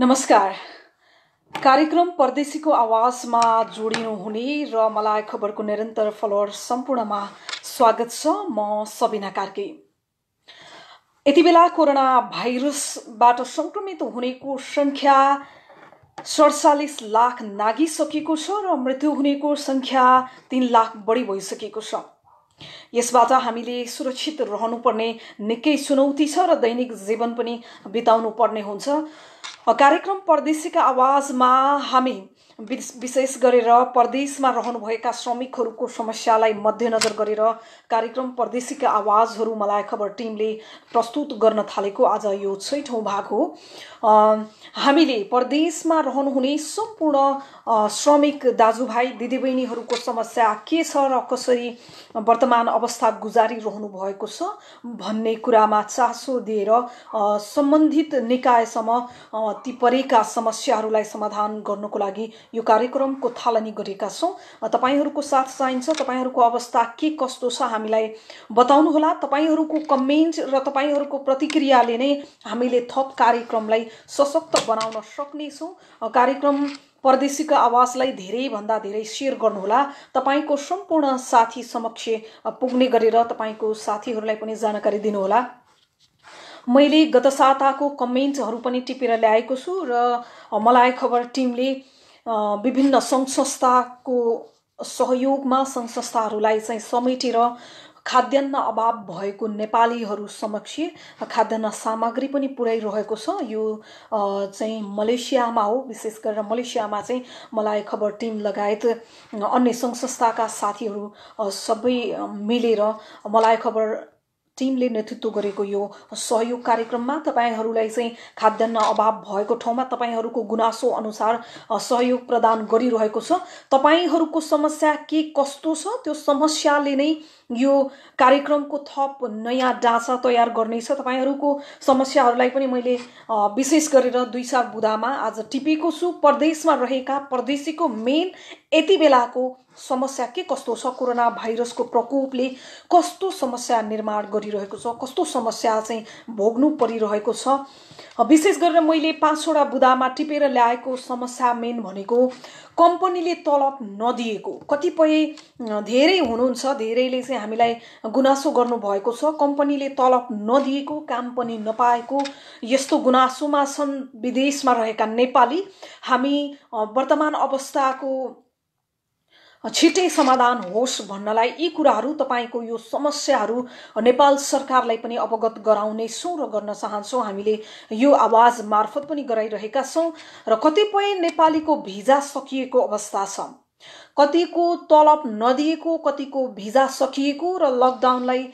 नमस्कार। कार्यक्रम परदेशीको आवाजमा जोडिनुहुने र मलाई खबरको निरन्तर फलोअर सम्पूर्णमा स्वागत छ। म सबिना कार्की। यति बेला कोरोना भाइरसबाट संक्रमित हुनेको संख्या 47 लाख नागिसकेको छ र मृत्यु हुनेको संख्या 3 लाख बढी भइसकेको छ। यसबाट हामीले सुरक्षित रहनुपर्ने निकै चुनौती छ र दैनिक जीवन पनि बिताउनु पर्ने हुन्छ। कार्यक्रम परदेशीका आवाजमा हामी विशेष गरेर परदेशमा रहनुभएका श्रमिकहरूको समस्यालाई मध्यनजर गरेर कार्यक्रम परदेशीका आवाजहरू मलाई खबर टिमले प्रस्तुत गर्न थालेको आज यो 6औं भाग हो। हामीले परदेशमा रहनुहुने सम्पूर्ण श्रमिक दाजुभाइ दिदीबहिनीहरूको समस्या के छ र कसरी वर्तमान अवस्था गुजारिरहनु भएको छ भन्ने कुरामा चासो दिएर सम्बन्धित निकायसम्म ती परेका समस्याहरूलाई समाधान गर्नको लागि यो कार्यक्रमको थालनी गरेका छौं। तपाईहरुको साथ चाहिन्छ। तपाईहरुको अवस्था के कस्तो छ हामीलाई बताउनु होला। तपाईहरुको कमेन्ट र तपाईहरुको प्रतिक्रियाले नै हामीले थप कार्यक्रमलाई सशक्त बनाउन सक्ने छौं। कार्यक्रम परदेशीको आवाजलाई धेरै भन्दा धेरै शेयर गर्नुहोला। तपाईको सम्पूर्ण साथी समक्ष पुग्ने गरेर तपाईको साथीहरूलाई पनि जानकारी दिनुहोला। मैले गत साताको कमेन्टहरू पनि टिपेर ल्याएको छु र मलाई खबर टिमले विभिन्न संघ संस्थाको सहयोगमा संघ संस्थाहरूलाई चाहिँ समेटेर खाद्यान्न अभाव भएको नेपालीहरू समक्ष खाद्यान्न सामग्री पनि पुर्याइरहेको छ। यो चाहिँ मलेसियामा हो। विशेष गरेर मलेसियामा चाहिँ मलाई खबर टिम लगायत अन्य संघ संस्थाका साथीहरू सबै मिलेर मलाई खबर टिमले नेतृत्व गरेको यो सहयोग कार्यक्रममा तपाईहरुलाई चाहिँ खाद्यान्न अभाव भएको ठाउँमा तपाईहरुको गुनासो अनुसार सहयोग प्रदान गरिरहेको छ। तपाईहरुको समस्या के कस्तो छ त्यो समस्याले नै यो कार्यक्रमको थप नयाँ ढाँचा तयार गर्नेछ। तपाईहरुको समस्याहरूलाई पनि मैले विशेष गरेर 2-4 बुदामा आज टिपेको छु। परदेशमा रहेका परदेशीको मेन यति बेलाको समस्या के कस्तो छ, कोरोना भाइरसको प्रकोपले कस्तो समस्या निर्माण गरिरहेको छ, कस्तो समस्या चाहिँ भोग्नु परिरहेको छ। विशेष गरेर मैले 5वटा बुदामा टिपेर ल्याएको समस्या मेन भनेको कम्पनीले तलब नदिएको। कतिपय धेरै हुनुहुन्छ, धेरैले चाहिँ हामीलाई गुनासो गर्नु भएको छ। कम्पनीले तलब नदिएको, काम पनि नपाएको यस्तो गुनासोमा छन् विदेशमा रहेका नेपाली। हामी वर्तमान अवस्थाको छिटै समाधान होस् भन्नलाई यी कुराहरू तपाईको यो समस्याहरू नेपाल सरकारलाई पनि अवगत गराउने छौं र गर्न चाहन्छौं। हामीले यो आवाज मार्फत पनि गराइरहेका छौं र कतिपय नेपालीको भिजा सकिएको अवस्था छ, कतिको तलब नदिएको, कतिको भिजा सकिएको र लकडाउनलाई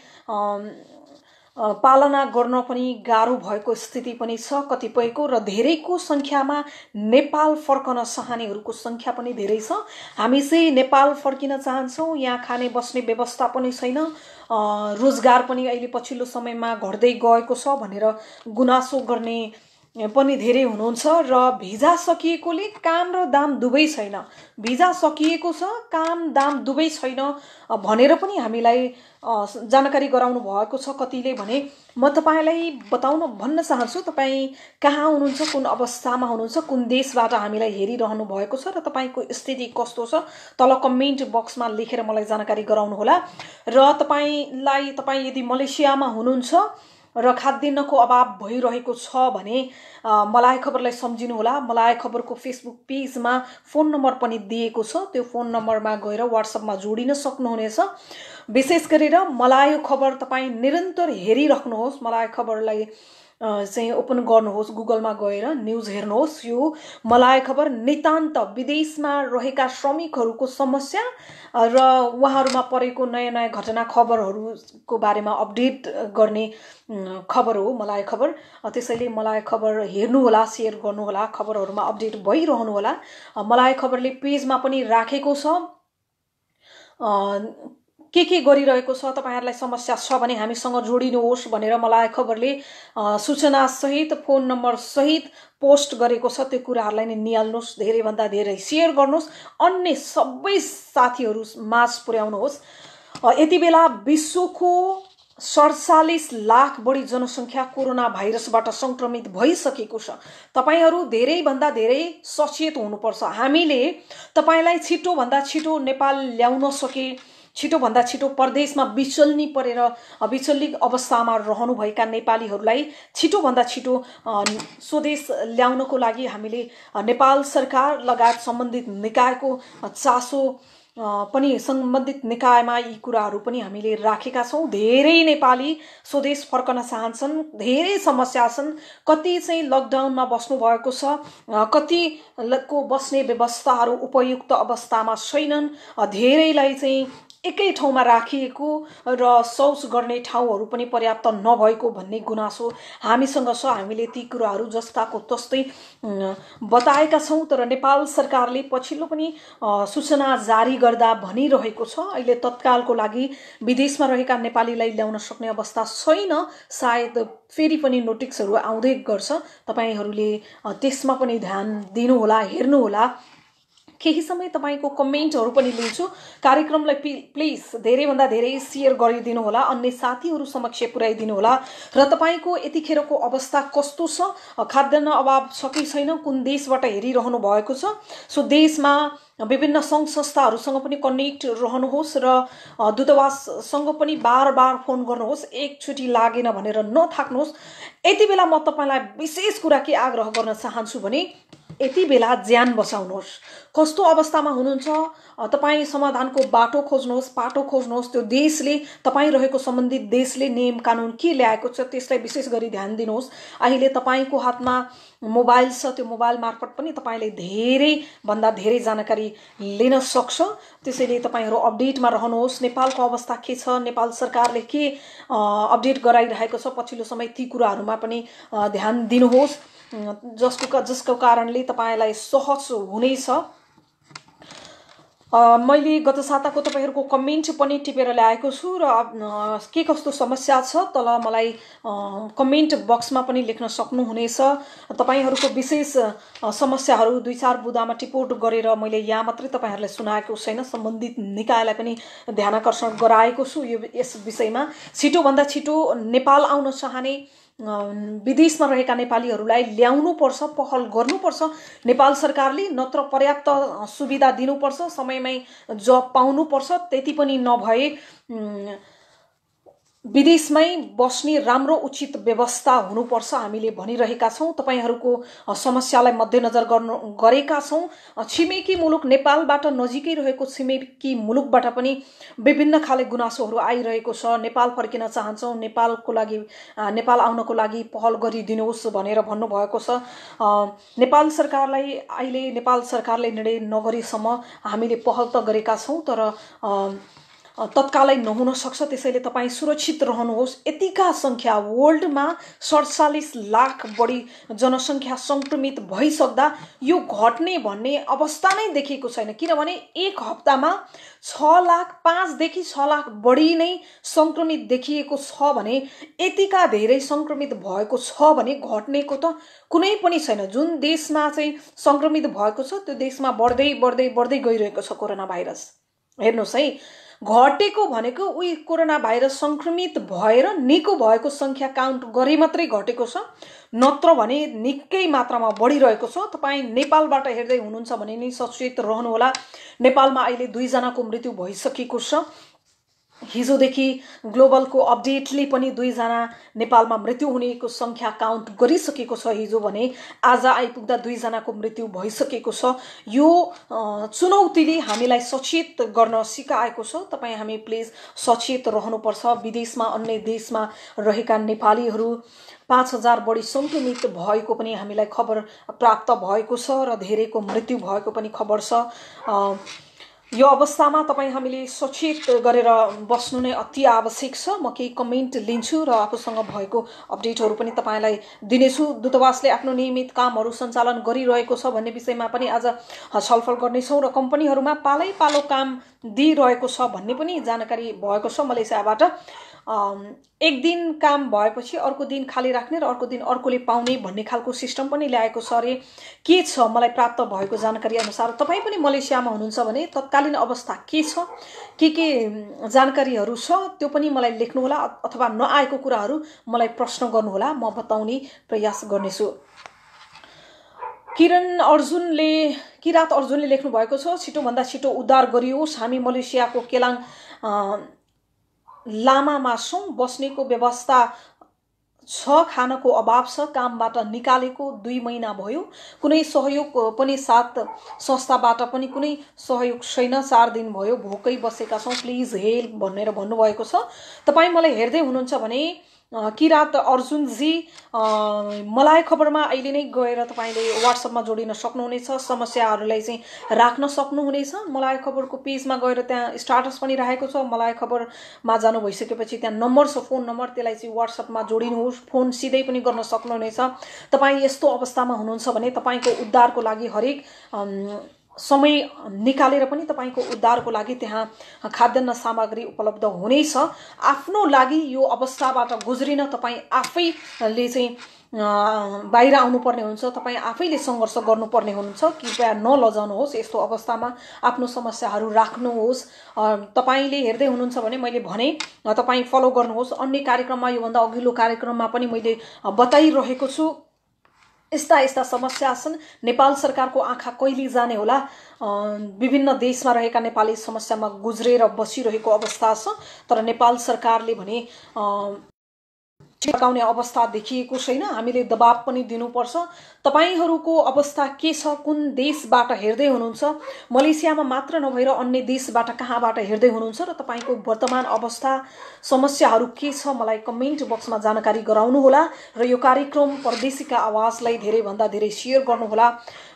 पालना गर्न पनि गाह्रो भएको स्थिति पनि छ कतिपयको र धेरैको संख्यामा नेपाल फर्कन चाहनेहरूको संख्या पनि धेरै छ। हामी चाहिँ नेपाल फर्किन चाहन्छौं। यहाँ खाने बस्ने व्यवस्था पनि छैन, रोजगार पनि अहिले पछिल्लो समयमा घट्दै गएको छ भनेर गुनासो गर्ने पनि धेरै हुनुहुन्छ र भिजा सकिएकोले काम र दाम दुवै छैन, भिजा सकिएको छ काम दाम दुवै छैन भनेर पनि हामीलाई जानकारी गराउनु भएको छ कतिले भने। म तपाईलाई भन्न चाहन्छु तपाई कहाँ हुनुहुन्छ, कुन अवस्थामा हुनुहुन्छ, कुन देशबाट हामीलाई हेरिरहनु भएको छ र तपाईको स्थिति कस्तो छ तल कमेन्ट बक्समा लेखेर मलाई जानकारी गराउनु होला। र तपाई यदि मलेसियामा हुनुहुन्छ र खाद्यान्नको अभाव भइरहेको छ भने मलाई खबरलाई सम्झिनु होला। मलाई खबरको फेसबुक पेजमा फोन नम्बर पनि दिएको छ। त्यो फोन नम्बरमा गएर व्हाट्सएपमा जोडिन सक्नुहुनेछ। विशेष गरेर मलाई खबर तपाई निरन्तर हेरिराख्नुहोस्। मलाई खबरलाई चाहिँ ओपन गर्नुहोस्, गुगलमा गएर न्यूज हेर्नुहोस्। यो मलाई खबर नितान्त विदेशमा रहेका श्रमिकहरूको समस्या र उहाँहरूमा परेको नयाँ नयाँ घटना खबरहरूको बारेमा अपडेट गर्ने खबर हो मलाई खबर। त्यसैले मलाई खबर हेर्नु होला, शेयर गर्नु होला, खबरहरूमा अपडेट भइरहनु होला। मलाई खबरले पेजमा पनि राखेको छ के गरिरहेको छ। तपाईहरुलाई समस्या छ भने हामीसँग जोडिनुहोस् भनेर मलाई खबरले सूचना सहित फोन नम्बर सहित पोस्ट गरेको छ। त्यो कुराहरूलाई नै निहाल्नुहोस्, धेरै भन्दा धेरै शेयर गर्नुहोस्, अन्य सबै साथीहरू माझ पुर्याउनुहोस्। यति बेला विश्वको 47 लाख बढी जनसङ्ख्या कोरोना भाइरसबाट संक्रमित भइसकेको छ। तपाईहरू धेरैभन्दा धेरै सचेत हुनुपर्छ। हामीले तपाईलाई छिटोभन्दा छिटो नेपाल ल्याउन सके, छिटोभन्दा छिटो परदेशमा बिचल्नी परेर विचलित अवस्थामा रहनुभएका नेपालीहरूलाई छिटोभन्दा छिटो स्वदेश ल्याउनको लागि हामीले नेपाल सरकार लगायत सम्बन्धित निकायको चासो पनि सम्बन्धित निकायमा यी कुराहरू पनि हामीले राखेका छौँ। धेरै नेपाली स्वदेश फर्कन चाहन्छन्, धेरै समस्या छन्। कति चाहिँ लकडाउनमा बस्नु भएको छ, कतिको बस्ने व्यवस्थाहरू उपयुक्त अवस्थामा छैनन्, धेरैलाई चाहिँ एकै ठाउँमा राखिएको र शौच गर्ने ठाउँहरू पनि पर्याप्त नभएको भन्ने गुनासो हामीसँग छ। हामीले ती कुराहरू जस्ताको तस्तै बताएका छौँ। तर नेपाल सरकारले पछिल्लो पनि सूचना जारी गर्दा भनिरहेको छ अहिले तत्कालको लागि विदेशमा रहेका नेपालीलाई ल्याउन सक्ने अवस्था छैन। सायद फेरि पनि नोटिसहरू आउँदै गर्छ। तपाईहरूले त्यसमा पनि ध्यान दिनुहोला, हेर्नुहोला। केही समय तपाईको कमेन्टहरू पनि लिन्छु। कार्यक्रमलाई प्लिज धेरैभन्दा धेरै सेयर गरिदिनु होला, अन्य साथीहरू समक्ष पुर्याइदिनु होला। र तपाईको यतिखेरको अवस्था कस्तो छ, खाद्यान्न अभाव छ कि छैन, कुन देशबाट हेरिरहनु भएको छ, सो देशमा विभिन्न सङ्घ संस्थाहरूसँग पनि कनेक्ट रहनुहोस् र दूतावाससँग पनि बार बार फोन गर्नुहोस्। एकचोटि लागेन भनेर नथाक्नुहोस्। यति बेला म तपाईलाई विशेष कुरा के आग्रह गर्न चाहन्छु भने यति बेला ज्यान बचाउनुहोस्। कस्तो अवस्थामा हुनुहुन्छ तपाईँ समाधानको बाटो खोज्नुहोस्, पाटो खोज्नुहोस्। त्यो देशले तपाईँ रहेको सम्बन्धित देशले नियम कानुन के ल्याएको छ त्यसलाई विशेष गरी ध्यान दिनुहोस्। अहिले तपाईको हातमा मोबाइल छ, त्यो मोबाइल मार्फत पनि तपाईले धेरै भन्दा धेरै जानकारी लिन सक्छ। त्यसैले तपाईहरू अपडेटमा रहनुहोस्। नेपालको अवस्था के छ, नेपाल सरकारले के अपडेट गराइरहेको छ पछिल्लो समय, ती कुराहरूमा पनि ध्यान दिनुहोस्, जसको कारणले तपाईलाई सहज हुनेछ। मैले गत साताको तपाईहरूको कमेन्ट पनि टिपेर ल्याएको छु र के कस्तो समस्या छ तल मलाई कमेन्ट बक्समा पनि लेख्न सक्नुहुनेछ। तपाईहरूको विशेष समस्याहरू 2-4 बुदामा टिपोट गरेर मैले यहाँ मात्रै तपाईहरूलाई सुनाएको छैन, सम्बन्धित निकायलाई पनि ध्यानाकर्षण गराएको छु यस विषयमा। छिटोभन्दा छिटो नेपाल आउन चाहने विदेशमा रहेका नेपालीहरूलाई ल्याउनुपर्छ, पहल गर्नुपर्छ नेपाल सरकारले, नत्र पर्याप्त सुविधा दिनुपर्छ, समयमै जब पाउनुपर्छ। त्यति पनि नभए विदेशमै बस्ने राम्रो उचित व्यवस्था हुनुपर्छ हामीले भनिरहेका छौँ। तपाईहरूको समस्यालाई मध्यनजर गरेका छौँ। छिमेकी मुलुक नेपालबाट नजिकै रहेको छिमेकी मुलुकबाट पनि विभिन्न खाले गुनासोहरू आइरहेको छ। नेपाल फर्किन चाहन्छौँ, नेपाल आउनको लागि पहल गरिदिनुहोस् भनेर भन्नुभएको छ। नेपाल सरकारले निर्णय नगरेसम्म हामीले पहल त गरेका छौँ, तर तत्कालै नहुन सक्छ। त्यसैले तपाईँ सुरक्षित रहनुहोस्। यतिका संख्या वर्ल्डमा 47 लाख बढी जनसङ्ख्या संक्रमित भइसक्दा यो घट्ने भन्ने अवस्था नै देखिएको छैन। किनभने एक हप्तामा 6,05,000 देखि 6 लाख बढी नै संक्रमित देखिएको छ भने यतिका धेरै संक्रमित भएको छ भने घट्नेको त कुनै पनि छैन। जुन देशमा चाहिँ संक्रमित भएको छ त्यो देशमा बढ्दै बढ्दै बढ्दै गइरहेको छ कोरोना भाइरस। हेर्नुहोस् है, घटेको भनेको उही कोरोना भाइरस संक्रमित भएर निको भएको संख्या काउन्ट गरे मात्रै घटेको छ, नत्र भने निकै मात्रामा बढिरहेको छ। तपाईँ नेपालबाट हेर्दै हुनुहुन्छ भने नि सचेत रहनुहोला। नेपालमा अहिले 2 जनाको मृत्यु भइसकेको छ। हिजोदेखि ग्लोबलको अपडेटले पनि 2 जना नेपालमा मृत्यु हुनेको संख्या काउन्ट गरिसकेको छ हिजो भने आज आइपुग्दा 2 जनाको मृत्यु भइसकेको छ। यो चुनौतीले हामीलाई सचेत गर्न सिकाएको छ। हामी प्लिज सचेत रहनुपर्छ। विदेशमा अन्य देशमा रहेका नेपालीहरू 5,000 बढी संक्रमित भएको पनि हामीलाई खबर प्राप्त भएको छ र धेरैको मृत्यु भएको पनि खबर छ। यो अवस्थामा हामीले सचेत गरेर बस्नु नै अति आवश्यक छ। म केही कमेन्ट लिन्छु र आफूसँग भएको अपडेटहरू पनि तपाईलाई दिनेछु। दूतावासले आफ्नो नियमित कामहरू सञ्चालन गरिरहेको छ भन्ने विषयमा पनि आज छलफल गर्नेछौँ र कम्पनीहरूमा पालै पालो काम दिइरहेको छ भन्ने पनि जानकारी भएको छ मलेसियाबाट। एक दिन काम भएपछि अर्को दिन खाली राख्ने र अर्को दिन अर्कोले पाउने भन्ने खालको सिस्टम पनि ल्याएको छ अरे। के छ मलाई प्राप्त भएको जानकारी अनुसार, तपाईँ पनि मलेसियामा हुनुहुन्छ भने तत्कालीन अवस्था के छ, के जानकारीहरू छ त्यो पनि मलाई लेख्नुहोला, अथवा नआएको कुराहरू मलाई प्रश्न गर्नुहोला, म बताउने प्रयास गर्नेछु। किरात अर्जुनले लेख्नु भएको छ, छिटोभन्दा छिटो उद्धार गरियोस्। हामी मलेसियाको केलाङ लामामा छौँ, बस्नेको व्यवस्था छ, खानको अभाव छ, कामबाट निकालेको 2 महिना भयो, कुनै सहयोग पनि साथ संस्थाबाट पनि कुनै सहयोग छैन, 4 दिन भयो भोकै बसेका छौँ, प्लिज हेल्प भनेर भन्नुभएको छ। तपाईँ मलाई हेर्दै हुनुहुन्छ भने किरात अर्जुनजी, मलाई खबरमा अहिले नै गएर तपाईँले व्हाट्सएपमा जोडिन सक्नुहुनेछ, समस्याहरूलाई चाहिँ राख्न सक्नुहुनेछ। मलाई खबरको पेजमा गएर त्यहाँ स्टाटस पनि राखेको छ, मलाई खबरमा जानु भइसकेपछि त्यहाँ नम्बर छ, फोन नम्बर, त्यसलाई चाहिँ व्हाट्सएपमा जोडिनुहोस्, फोन सिधै पनि गर्न सक्नुहुनेछ। तपाईँ यस्तो अवस्थामा हुनुहुन्छ भने तपाईँको उद्धारको लागि हरेक समय निकालेर पनि तपाईँको उद्धारको लागि त्यहाँ खाद्यान्न सामग्री उपलब्ध हुनेछ। आफ्नो लागि यो अवस्थाबाट गुज्रिन तपाईँ आफैले चाहिँ बाहिर आउनुपर्ने हुन्छ, तपाईँ आफैले सङ्घर्ष गर्नुपर्ने हुन्छ। कृपया नलजाउनुहोस्, यस्तो अवस्थामा आफ्नो समस्याहरू राख्नुहोस्। तपाईँले हेर्दै हुनुहुन्छ भने मैले भने तपाईँ फलो गर्नुहोस्। अन्य कार्यक्रममा, योभन्दा अघिल्लो कार्यक्रममा पनि मैले बताइरहेको छु, यस्ता समस्या छन्। नेपाल सरकारको आँखा कहिले जाने होला? विभिन्न देशमा रहेका नेपाली समस्यामा गुज्रेर बसिरहेको अवस्था छ, तर नेपाल सरकारले भने फर्काउने अवस्था देखिएको छैन। हामीले दबाब पनि दिनुपर्छ। तपाईहरूको अवस्था के छ? कुन देशबाट हेर्दै हुनुहुन्छ? मलेसियामा मात्र नभएर अन्य देशबाट कहाँबाट हेर्दै हुनुहुन्छ र तपाईँको वर्तमान अवस्था समस्याहरू के छ मलाई कमेन्ट बक्समा जानकारी गराउनुहोला र यो कार्यक्रम परदेशीका आवाजलाई धेरैभन्दा धेरै सेयर गर्नुहोला।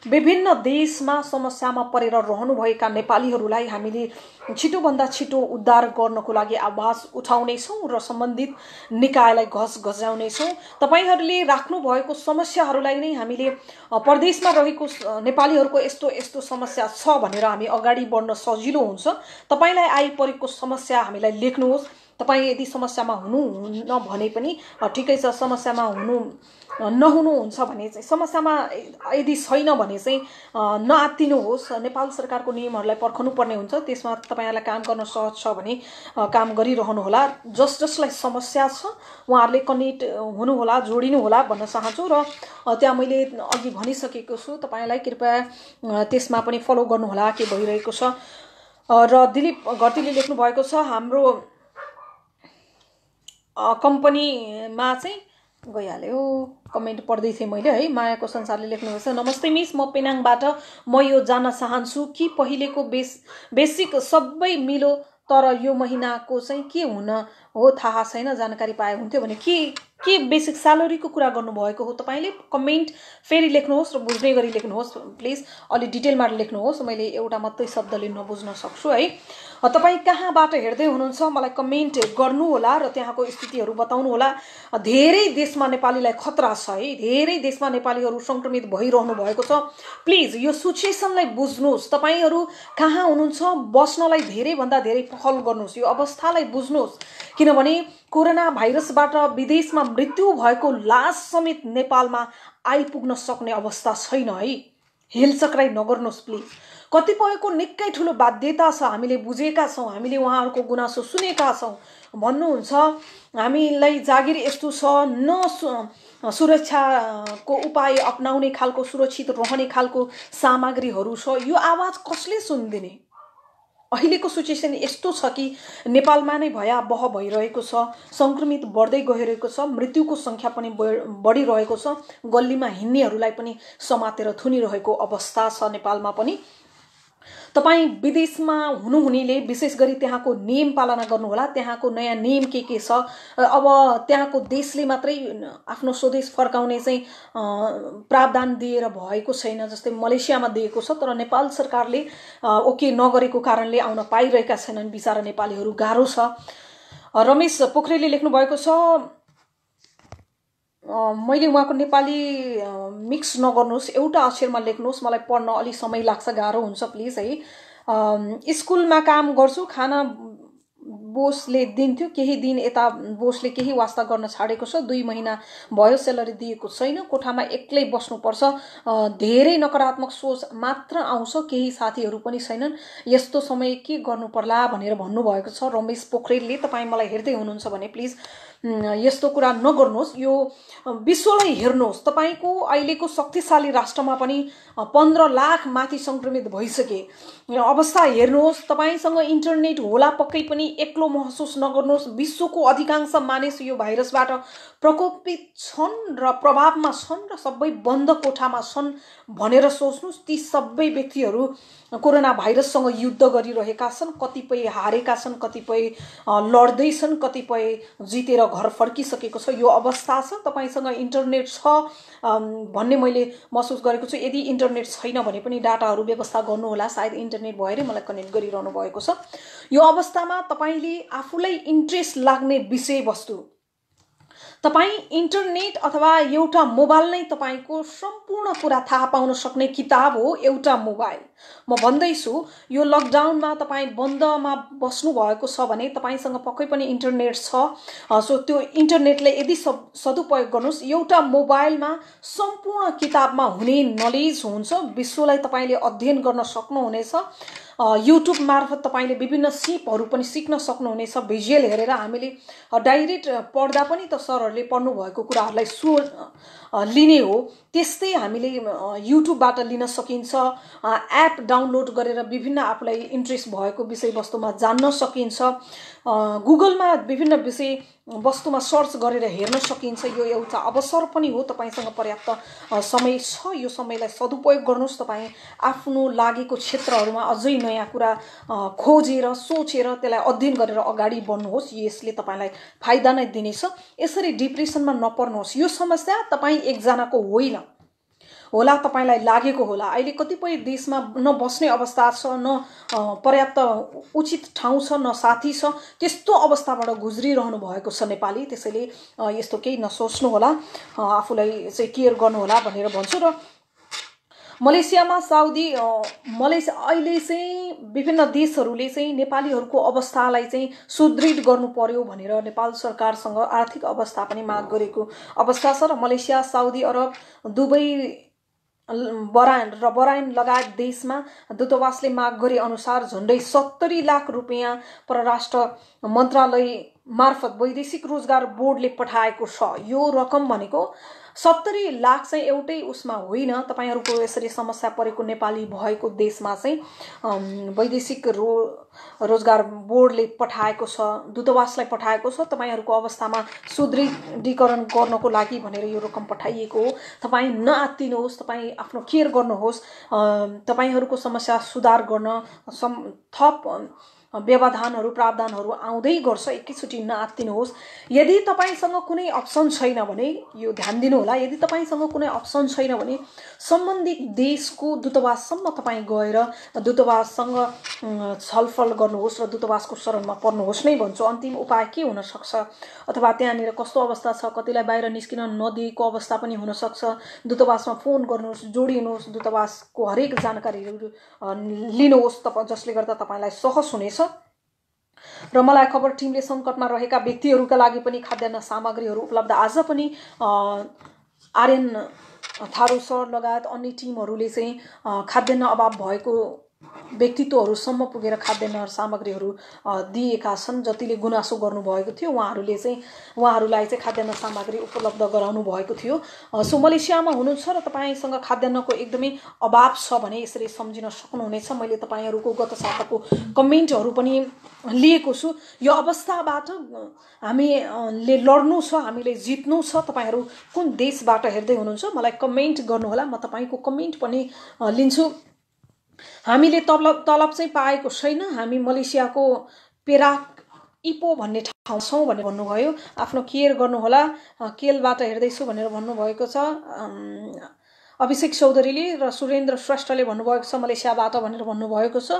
विभिन्न देशमा समस्यामा परेर रहनुभएका नेपालीहरूलाई हामीले छिटोभन्दा छिटो उद्धार गर्नको लागि आवाज उठाउनेछौँ र सम्बन्धित निकायलाई घस्याउनेछौँ। तपाईहरूले राख्नु भएको समस्याहरूलाई नै हामीले परदेशमा रहेको नेपालीहरूको यस्तो समस्या छ भनेर हामी अगाडि बढ्न सजिलो हुन्छ। तपाईँलाई आइपरेको समस्या हामीलाई लेख्नुहोस्। तपाईँ यदि समस्यामा हुनुहुन्न भने पनि ठिकै छ, समस्यामा नहुनुहुन्छ भने चाहिँ, समस्यामा यदि छैन भने चाहिँ नआत्तिनुहोस्। नेपाल सरकारको नियमहरूलाई पर्खनु पर्ने हुन्छ, त्यसमा तपाईँहरूलाई काम गर्न सहज छ भने काम गरिरहनुहोला। जसलाई समस्या छ उहाँहरूले कनेक्ट हुनुहोला, जोडिनुहोला भन्न चाहन्छु। र त्यहाँ मैले अघि भनिसकेको छु, तपाईँलाई कृपया त्यसमा पनि फलो गर्नुहोला के भइरहेको छ। र दिलीप घरतीले लेख्नु भएको छ, हाम्रो कम्पनीमा चाहिँ गइहाल्यो, कमेन्ट पढ्दै थिएँ मैले है। मायाको संसारले लेख्नुहुन्छ, नमस्ते मिस, म पेनाङबाट। म यो जान्न चाहन्छु कि पहिलेको बेसिक सबै मिलो, तर यो महिनाको चाहिँ के हुन हो थाहा छैन, जानकारी पाए हुन्थ्यो भने। के बेसिक स्यालेरीको कुरा गर्नुभएको हो तपाईँले? कमेन्ट फेरि लेख्नुहोस् र बुझ्ने गरी लेख्नुहोस् प्लिज। अलि डिटेलमा लेख्नुहोस्, मैले एउटा मात्रै शब्दले नबुझ्न सक्छु है। तपाईँ कहाँबाट हेर्दै हुनुहुन्छ मलाई कमेन्ट गर्नुहोला र त्यहाँको स्थितिहरू बताउनुहोला। धेरै देशमा नेपालीलाई खतरा छ है, धेरै देशमा नेपालीहरू सङ्क्रमित भइरहनु भएको छ। प्लिज यो सिचुएसनलाई बुझ्नुहोस्। तपाईँहरू कहाँ हुनुहुन्छ बस्नलाई धेरैभन्दा धेरै पहल गर्नुहोस्, यो अवस्थालाई बुझ्नुहोस्। किनभने कोरोना भाइरसबाट विदेशमा मृत्यु भएको लास समेत नेपालमा आइपुग्न सक्ने अवस्था छैन है। हेलचक्राइ नगर्नुहोस् प्लिज। कतिपयको निकै ठुलो बाध्यता छ, हामीले बुझेका छौँ, हामीले उहाँहरूको गुनासो सुनेका छौँ। भन्नुहुन्छ हामीलाई जागिर यस्तो छ, सुरक्षाको उपाय अपनाउने खालको, सुरक्षित रहने खालको सामग्रीहरू छ। यो आवाज कसले सुनिदिने? अहिलेको सिचुएसन यस्तो छ कि नेपालमा नै भयावह भइरहेको छ, सङ्क्रमित बढ्दै गइरहेको छ, मृत्युको सङ्ख्या पनि बढिरहेको छ, गल्लीमा हिँड्नेहरूलाई पनि समातेर थुनिरहेको अवस्था छ नेपालमा पनि। तपाईँ विदेशमा हुनुहुनेले विशेष गरी त्यहाँको नियम पालना गर्नुहोला। त्यहाँको नयाँ नियम के छ? अब त्यहाँको देशले मात्रै आफ्नो स्वदेश फर्काउने चाहिँ प्रावधान दिएर भएको छैन, जस्तै मलेसियामा दिएको छ, तर नेपाल सरकारले ओके नगरेको कारणले आउन पाइरहेका छैनन् बिचारा नेपालीहरू, गाह्रो छ। रमेश पोखरेलले लेख्नु भएको छ, मैले उहाँको नेपाली मिक्स नगर्नुहोस्, एउटा अक्षरमा लेख्नुहोस्, मलाई पढ्न अलि समय लाग्छ, गाह्रो हुन्छ प्लिज है। स्कुलमा काम गर्छु, खाना बोसले दिन्थ्यो, केही दिन यता बोसले केही वास्ता गर्न छाडेको छ। 2 महिना भयो सेलरी दिएको छैन, कोठामा एक्लै बस्नुपर्छ, धेरै नकारात्मक सोच मात्र आउँछ, केही साथीहरू पनि छैनन्, यस्तो समय के गर्नु पर्ला भनेर भन्नुभएको छ रमेश पोखरेलले। तपाईँ मलाई हेर्दै हुनुहुन्छ भने प्लिज यस्तो कुरा नगर्नुहोस्, यो विश्वलाई हेर्नुहोस्। तपाईँको अहिलेको शक्तिशाली राष्ट्रमा पनि 15 लाख माथि संक्रमित भइसके अवस्था हेर्नुहोस्। तपाईँसँग इन्टरनेट होला पक्कै पनि एक्लो महसुस नगर्नुहोस्। विश्वको अधिकांश मानिस यो भाइरसबाट प्रकोपित छन् र प्रभावमा छन् र सबै बन्द कोठामा छन् भनेर सोच्नुहोस्। ती सबै व्यक्तिहरू कोरोना भाइरससँग युद्ध गरिरहेका छन्। कतिपय हारेका छन्, कतिपय लड्दैछन्, कतिपय जितेर घर फर्किसकेको छ। यो अवस्था छ। तपाईसँग इन्टरनेट छ भन्ने मैले महसुस गरेको छु। यदि इन्टरनेट छैन भने पनि डाटाहरू व्यवस्था गर्नुहोला, सायद इन्टरनेट भएरै मलाई कनेक्ट गरिरहनु भएको छ। यो अवस्थामा तपाईले आफूलाई इन्ट्रेस्ट लाग्ने विषयवस्तु, तपाईँ इन्टरनेट अथवा एउटा मोबाइल नै तपाईको सम्पूर्ण कुरा थाहा पाउन सक्ने किताब हो एउटा मोबाइल। म भन्दैछु यो लकडाउनमा तपाईँ बन्दमा बस्नु भएको छ भने तपाईसँग पक्कै पनि इन्टरनेट छ। सो त्यो इन्टरनेटले यदि सदुपयोग गर्नुहोस्। एउटा मोबाइलमा सम्पूर्ण किताबमा हुने नलेज हुन्छ। विश्वलाई तपाईले अध्ययन गर्न सक्नुहुनेछ। युट्युब मार्फत तपाईले विभिन्न सिपहरू पनि सिक्न सक्नुहुनेछ। भिजुअल हेरेर हामीले डाइरेक्ट पढ्दा पनि त सरहरूले पढ्नु भएको कुराहरूलाई लिने हो, त्यस्तै हामीले युट्युबबाट लिन सकिन्छ। एप डाउनलोड गरेर विभिन्न आफूलाई इन्ट्रेस्ट भएको विषयवस्तुमा जान्न सकिन्छ। गुगलमा विभिन्न विषय वस्तुमा सर्च गरेर हेर्न सकिन्छ। यो एउटा अवसर पनि हो। तपाईसँग पर्याप्त समय छ, यो समयलाई सदुपयोग गर्नुहोस्। तपाईँ आफ्नो लागेको क्षेत्रहरूमा अझै नयाँ कुरा खोजेर सोचेर त्यसलाई अध्ययन गरेर अगाडि बढ्नुहोस्। यसले तपाईलाई फाइदा नै दिनेछ। यसरी डिप्रेसनमा नपर्नुहोस्। यो समस्या तपाईँ एकजनाको होइन होला, तपाईलाई लागेको होला। अहिले कतिपय देशमा न बस्ने अवस्था छ, न पर्याप्त उचित ठाउँ छ, न साथी छ। त्यस्तो अवस्थाबाट गुज्रिरहनु भएको छ नेपाली। त्यसैले यस्तो केही नसोच्नु होला, आफूलाई चाहिँ केयर गर्नु होला भनेर भन्छु। र मलेसियामा मलेसिया अहिले चाहिँ विभिन्न देशहरूले चाहिँ नेपालीहरूको अवस्थालाई चाहिँ सुदृढ गर्नु पर्यो भनेर नेपाल सरकारसँग आर्थिक अवस्था पनि माग गरेको अवस्था छ। र Malaysia, Saudi Arab, Dubai, Bahrain लगायत देशमा दूतावासले माग गरे अनुसार झन्डै 70 लाख रुपियाँ परराष्ट्र मन्त्रालय मार्फत वैदेशिक रोजगार बोर्डले पठाएको छ। यो रकम भनेको 70 लाख चाहिँ एउटै उसमा होइन। तपाईहरुको यसरी समस्या परेको नेपाली भएको देशमा चाहिँ वैदेशिक रोजगार बोर्डले पठाएको छ, दूतावासलाई पठाएको छ। तपाईहरुको अवस्थामा सुदृढीकरण गर्नको लागि भनेर यो रकम पठाइएको हो। तपाई नआत्तिनुहोस्, तपाई आफ्नो केयर गर्नुहोस्। तपाईहरुको समस्या सुधार गर्न थप व्यवधानहरू प्रावधानहरू आउँदै गर्छ। एकैचोटि नआत्तिनुहोस्। यदि तपाईसँग कुनै अप्सन छैन भने यो ध्यान दिनु होला। यदि तपाईसँग कुनै अप्सन छैन भने सम्बन्धित देशको दूतावाससम्म तपाईँ गएर दूतावाससँग छलफल गर्नुहोस् र दूतावासको शरणमा पर्नुहोस् नै भन्छु। अन्तिम उपाय के हुन सक्छ, अथवा त्यहाँनिर कस्तो अवस्था छ, कतिलाई बाहिर निस्किन नदिएको अवस्था पनि हुन सक्छ। दूतावासमा फोन गर्नुहोस्, जोडिनुहोस्, दूतावासको हरेक जानकारीहरू लिनुहोस्, जसले गर्दा तपाईलाई सहज हुनेछ। र मलाई खबर टिमले संकटमा रहेका व्यक्तिहरूका लागि पनि खाद्यान्न सामग्रीहरू उपलब्ध आज पनि आर्यन थारू सर लगायत अन्य टिमहरूले चाहिँ खाद्यान्न अभाव भएको व्यक्तित्वहरूसम्म पुगेर खाद्यान्न सामग्रीहरू दिएका छन्। जतिले गुनासो गर्नुभएको थियो उहाँहरूलाई चाहिँ खाद्यान्न सामग्री उपलब्ध गराउनु भएको थियो। सो मलेसियामा हुनुहुन्छ र तपाईसँग खाद्यान्नको एकदमै अभाव छ भने यसरी सम्झिन सक्नुहुनेछ। मैले तपाईहरूको गत साताको कमेन्टहरू पनि लिएको छु। यो अवस्थाबाट हामीले लड्नु छ, हामीले जित्नु छ। तपाईहरू कुन देशबाट हेर्दै हुनुहुन्छ मलाई कमेन्ट गर्नुहोला, म तपाईको कमेन्ट पनि लिन्छु। हामीले तलब चाहिँ पाएको छैन, हामी मलेसियाको पेराक इपो भन्ने ठाउँ छौँ भनेर भन्नुभयो। आफ्नो केयर गर्नुहोला, केलबाट हेर्दैछु भनेर भन्नुभएको छ। अभिषेक चौधरीले र सुरेन्द्र श्रेष्ठले भन्नुभएको छ मलेसियाबाट भनेर भन्नुभएको छ।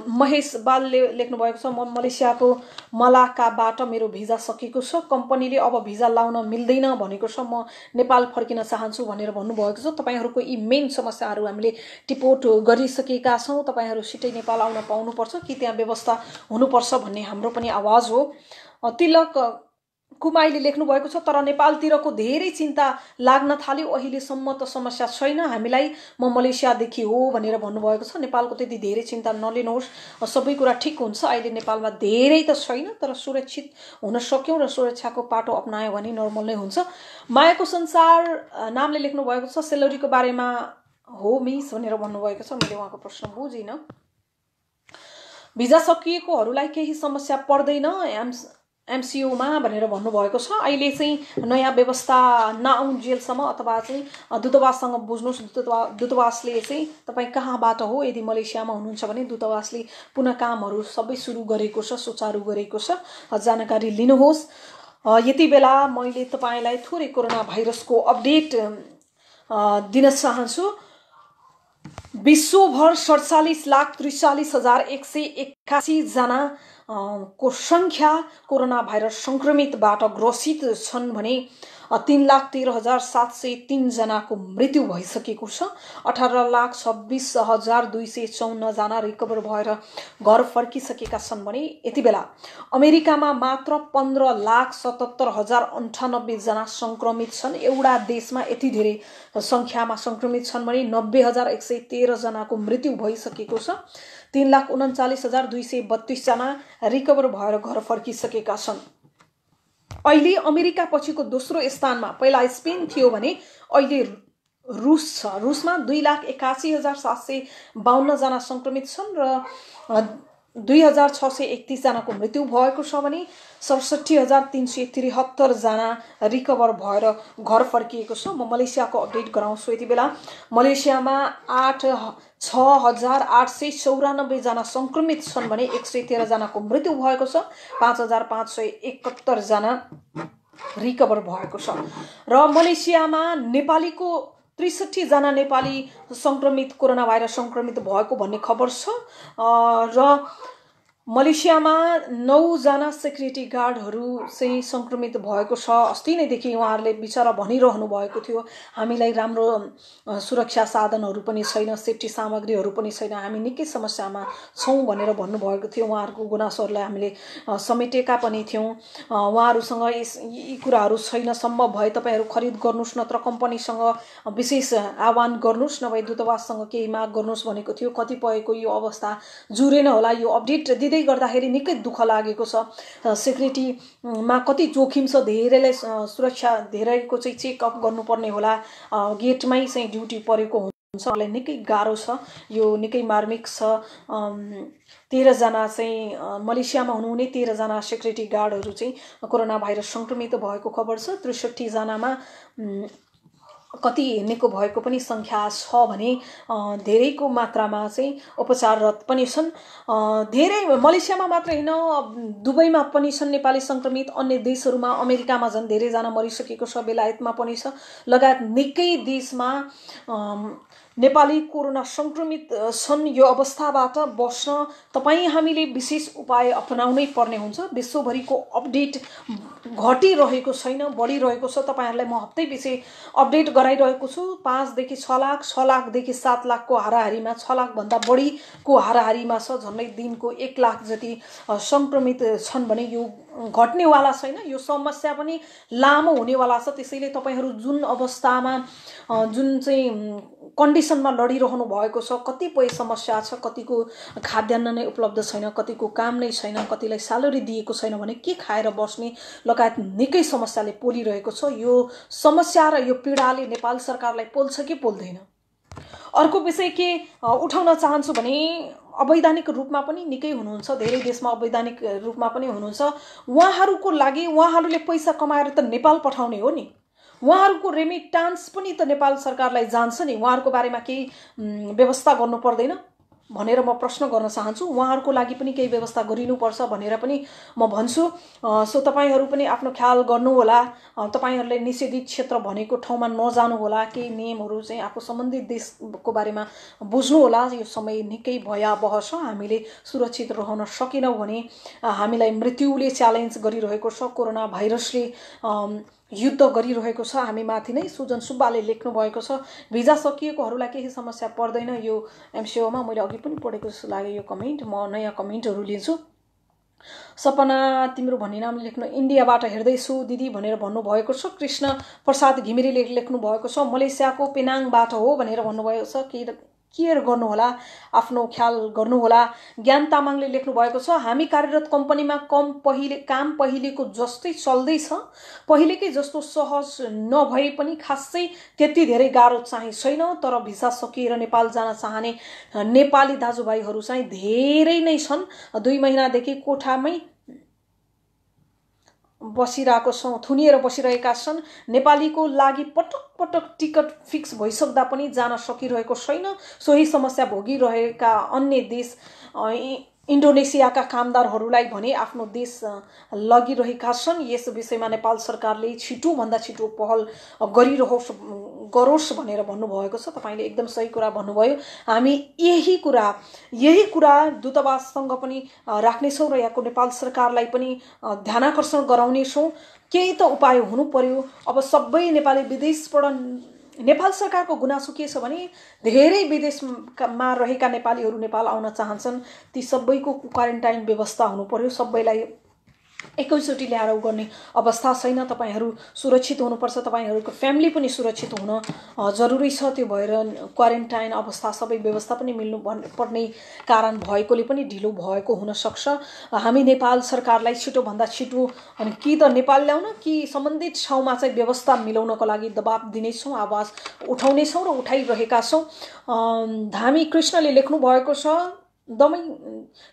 महेश बालले लेख्नु भएको छ म मलेसियाको मलाकाबाट मेरो भिजा सकिएको छ, कम्पनीले अब भिजा लाउन मिल्दैन भनेको छ, म नेपाल फर्किन चाहन्छु भनेर भन्नुभएको छ। तपाईहरुको यी मेन समस्याहरू हामीले टिपोट गरिसकेका छौं। तपाईहरु छिटै नेपाल आउन पाउनुपर्छ कि त्यहाँ व्यवस्था हुनुपर्छ भन्ने हाम्रो पनि आवाज हो। तिलक कुमाईले लेख्नु भएको छ तर नेपालतिरको धेरै चिन्ता लाग्न थाल्यो, अहिलेसम्म त समस्या छैन, हामीलाई म मलेसियादेखि हो भनेर भन्नुभएको छ। नेपालको त्यति धेरै चिन्ता नलिनुहोस्, सबै कुरा ठिक हुन्छ। अहिले नेपालमा धेरै त छैन तर सुरक्षित हुन सक्यौं र सुरक्षाको पाटो अपनायो भने नर्मल नै हुन्छ। मायाको संसार नामले लेख्नु भएको छ सेलरीको बारेमा हो मिस भनेर भन्नुभएको छ। मैले उहाँको प्रश्न बुझिन। भिजा सकिएकोहरूलाई केही समस्या पर्दैन एमसीयूमा भनेर भन्नुभएको छ। अहिले चाहिँ नयाँ व्यवस्था नआउन्जेलसम्म अथवा चाहिँ दूतावाससँग बुझ्नुहोस्, दूतावासले चाहिँ तपाईँ कहाँबाट हो, यदि मलेसियामा हुनुहुन्छ भने दूतावासले पुनः कामहरू सबै सुरु गरेको छ, सुचारू गरेको छ, जानकारी लिनुहोस्। यति बेला मैले तपाईलाई थोरै कोरोना भाइरसको अपडेट दिन चाहन्छु। विश्वभर 47,43,181 जना को संख्या कोरोना भाइरस संक्रमितबाट ग्रसित छन् भने 3,13,703 जनाको मृत्यु भइसकेको छ। 18,26,254 जना रिकभर भएर घर फर्किसकेका छन् भने यति बेला अमेरिकामा मात्र 15,77,098 जना संक्रमित छन्। एउटा देशमा यति धेरै संख्यामा संक्रमित छन् भने 90,113 जनाको मृत्यु भइसकेको छ। 3,39,232 जना रिकभर भएर घर फर्किसकेका छन्। अहिले अमेरिका पछिको दोस्रो स्थानमा, पहिला स्पेन थियो भने अहिले रुस छ। रुसमा 2,81,752 जना संक्रमित छन् र 2,631 जनाको मृत्यु भएको छ भने 67,373 जना रिकभर भएर घर फर्किएको छ। म मलेसियाको अपडेट गराउँछु। यति बेला मलेसियामा 6,894 जना संक्रमित छन् भने 113 जनाको मृत्यु भएको छ। 5,571 जना रिकभर भएको छ र मलेसियामा नेपालीको 63 जना नेपाली संक्रमित कोरोना भाइरस संक्रमित भएको भन्ने खबर छ र मलेसियामा 9 जना सेक्युरिटी गार्डहरू चाहिँ संक्रमित भएको छ। अस्ति नैदेखि उहाँहरूले बिचारा भनिरहनु भएको थियो हामीलाई राम्रो सुरक्षा साधनहरू पनि छैन, सेफ्टी सामग्रीहरू पनि छैन, हामी निकै समस्यामा छौं भनेर भन्नुभएको थियो। उहाँहरूको गुनासोहरूलाई हामीले समेटेका पनि थियौं। उहाँहरूसँग यी कुराहरू छैन, सम्भव भए तपाईहरु खरिद गर्नुस् नत्र कम्पनीसँग विशेष आह्वान गर्नुस्, नभए दूतावाससँग केही माग गर्नुस् भनेको थियो। कतिपयको यो अवस्था जुरेन होला। यो अपडेट दिँदै गर्दाखेरि निकै दुःख लागेको छ। सेक्युरिटीमा कति जोखिम छ, धेरैलाई सुरक्षा धेरैको चाहिँ चेकअप गर्नुपर्ने होला, गेटमै चाहिँ ड्युटी परेको हुन्छ, मलाई निकै गाह्रो छ, यो निकै मार्मिक छ। 13 जना चाहिँ मलेसियामा हुनुहुने 13 जना सेक्युरिटी गार्डहरू चाहिँ कोरोना भाइरस संक्रमित भएको खबर छ। 63 जनामा कति निको भएको पनि संख्या छ भने धेरैको मात्रामा चाहिँ उपचाररत पनि छन्। धेरै मलेसियामा मात्र हैन, दुबईमा पनि छन् नेपाली संक्रमित, अन्य देशहरूमा अमेरिकामा झन् धेरै जना मरिसकेको छ, बेलायतमा पनि छ, लगायत निकै देशमा नेपाली कोरोना संक्रमित छन्। यो अवस्थाबाट बस्न तपाई हामीले विशेष उपाय अपनाउनै पर्ने हुन्छ। विश्वभरिको अपडेट घटिरहेको छैन, बढिरहेको छ। तपाईहरुलाई म हप्तैपछि अपडेट गराइरहेको छु। 5 देखि 6 लाख, 6 लाख देखि 7 लाखको हाराहारीमा, 6 लाख भन्दा बढीको हाराहारीमा छ। झन्डै दिनको 1 लाख जति संक्रमित छन् भने यो घट्नेवाला छैन, यो समस्या पनि लामो हुनेवाला छ। त्यसैले तपाईहरु जुन अवस्थामा जुन चाहिँ कन्डिसनमा लडिरहनु भएको छ, कतिपय समस्या छ, कतिको खाद्यान्न नै उपलब्ध छैन, कतिको काम नै छैन, कतिलाई स्यालेरी दिएको छैन भने के खाएर बस्ने लगायत निकै समस्याले पोलिरहेको छ। यो समस्या र यो पीडाले नेपाल सरकारलाई पोल्छ कि पोल्दैन? अर्को विषय के उठाउन चाहन्छु भने अवैधानिक रूपमा पनि निकै हुनुहुन्छ, धेरै देशमा अवैधानिक रूपमा पनि हुनुहुन्छ। उहाँहरूको लागि उहाँहरूले पैसा कमाएर त नेपाल पठाउने हो नि, उहाँहरूको रेमिटान्स पनि त नेपाल सरकारलाई जान्छ नि, उहाँहरूको बारेमा केही व्यवस्था गर्नु पर्दैन? भनेर म प्रश्न गर्न चाहन्छु। उहाँहरूको लागि पनि केही व्यवस्था गरिनुपर्छ भनेर पनि म भन्छु। सो तपाईहरू पनि आफ्नो ख्याल गर्नुहोला। तपाईहरूले निषेधित क्षेत्र भनेको ठाउँमा नजानु होला। केही नियमहरू चाहिँ आफू सम्बन्धित देशको बारेमा बुझ्नु होला। यो समय निकै भयावह छ। हामीले सुरक्षित रहन सकेनौँ भने हामीलाई मृत्युले च्यालेन्ज गरिरहेको छ। कोरोना भाइरसले युद्ध गरिरहेको छ हामी माथि नै। सुजन सुब्बाले लेख्नु भएको छ, भिजा सकिएकोहरूलाई केही समस्या पर्दैन। यो एमसिओमा मैले अघि पनि पढेको जस्तो लाग्यो यो कमेन्ट। म नयाँ कमेन्टहरू लिन्छु। सपना तिम्रो भन्ने नामले लेख्नु, इन्डियाबाट हेर्दैछु दिदी भनेर भन्नुभएको छ। कृष्ण प्रसाद घिमिरेले लेख्नु भएको छ, मलेसियाको पेनाङबाट हो भनेर भन्नुभएको छ। केयर गर्नुहोला, आफ्नो ख्याल गर्नुहोला। ज्ञान तामाङले लेख्नु भएको छ, हामी कार्यरत कम्पनीमा काम पहिलेको जस्तै चल्दैछ। पहिलेकै जस्तो सहज नभए पनि खासै त्यति धेरै गाह्रो चाहिँ छैन। तर भिसा सकिएर नेपाल जान चाहने नेपाली दाजुभाइहरू चाहिँ धेरै नै छन्। 2 महिनादेखि कोठामै बसिरहेको छौँ, थुनिएर बसिरहेका छन्। नेपालीको लागि पटक पटक टिकट फिक्स भइसक्दा पनि जान सकिरहेको छैन। सोही समस्या भोगिरहेका अन्य देश इन्डोनेसियाका कामदारहरूलाई भने आफ्नो देश लगिरहेका छन्। यस विषयमा नेपाल सरकारले छिटोभन्दा छिटो पहल गरोस् भनेर भन्नुभएको छ। तपाईले एकदम सही कुरा भन्नुभयो। हामी यही कुरा दूतावाससँग पनि राख्नेछौँ र यहाँको नेपाल सरकारलाई पनि ध्यानाकर्षण गराउनेछौँ। केही त उपाय हुनु पर्यो। अब सबै नेपाली विदेशबाट नेपाल सरकारको गुनासो के छ भने धेरै विदेशमा रहेका नेपालीहरू नेपाल आउन चाहन्छन्। ती सबैको क्वारेन्टाइन व्यवस्था हुनु पर्यो। सबैलाई एकैचोटि ल्याएर गर्ने अवस्था छैन। तपाईहरू सुरक्षित हुनुपर्छ। तपाईहरूको फ्यामिली पनि सुरक्षित हुन जरुरी छ। त्यो भएर क्वारेन्टाइन अवस्था सबै व्यवस्था पनि मिल्नु पर्ने कारण भएकोले पनि ढिलो भएको हुन सक्छ। हामी नेपाल सरकारलाई छिटोभन्दा छिटो अनि कि त नेपाल ल्याउन कि सम्बन्धित ठाउँमा चाहिँ व्यवस्था मिलाउनको लागि दबाब दिनेछौँ, आवाज उठाउनेछौँ र उठाइरहेका छौँ। धामी कृष्णले लेख्नु भएको छ,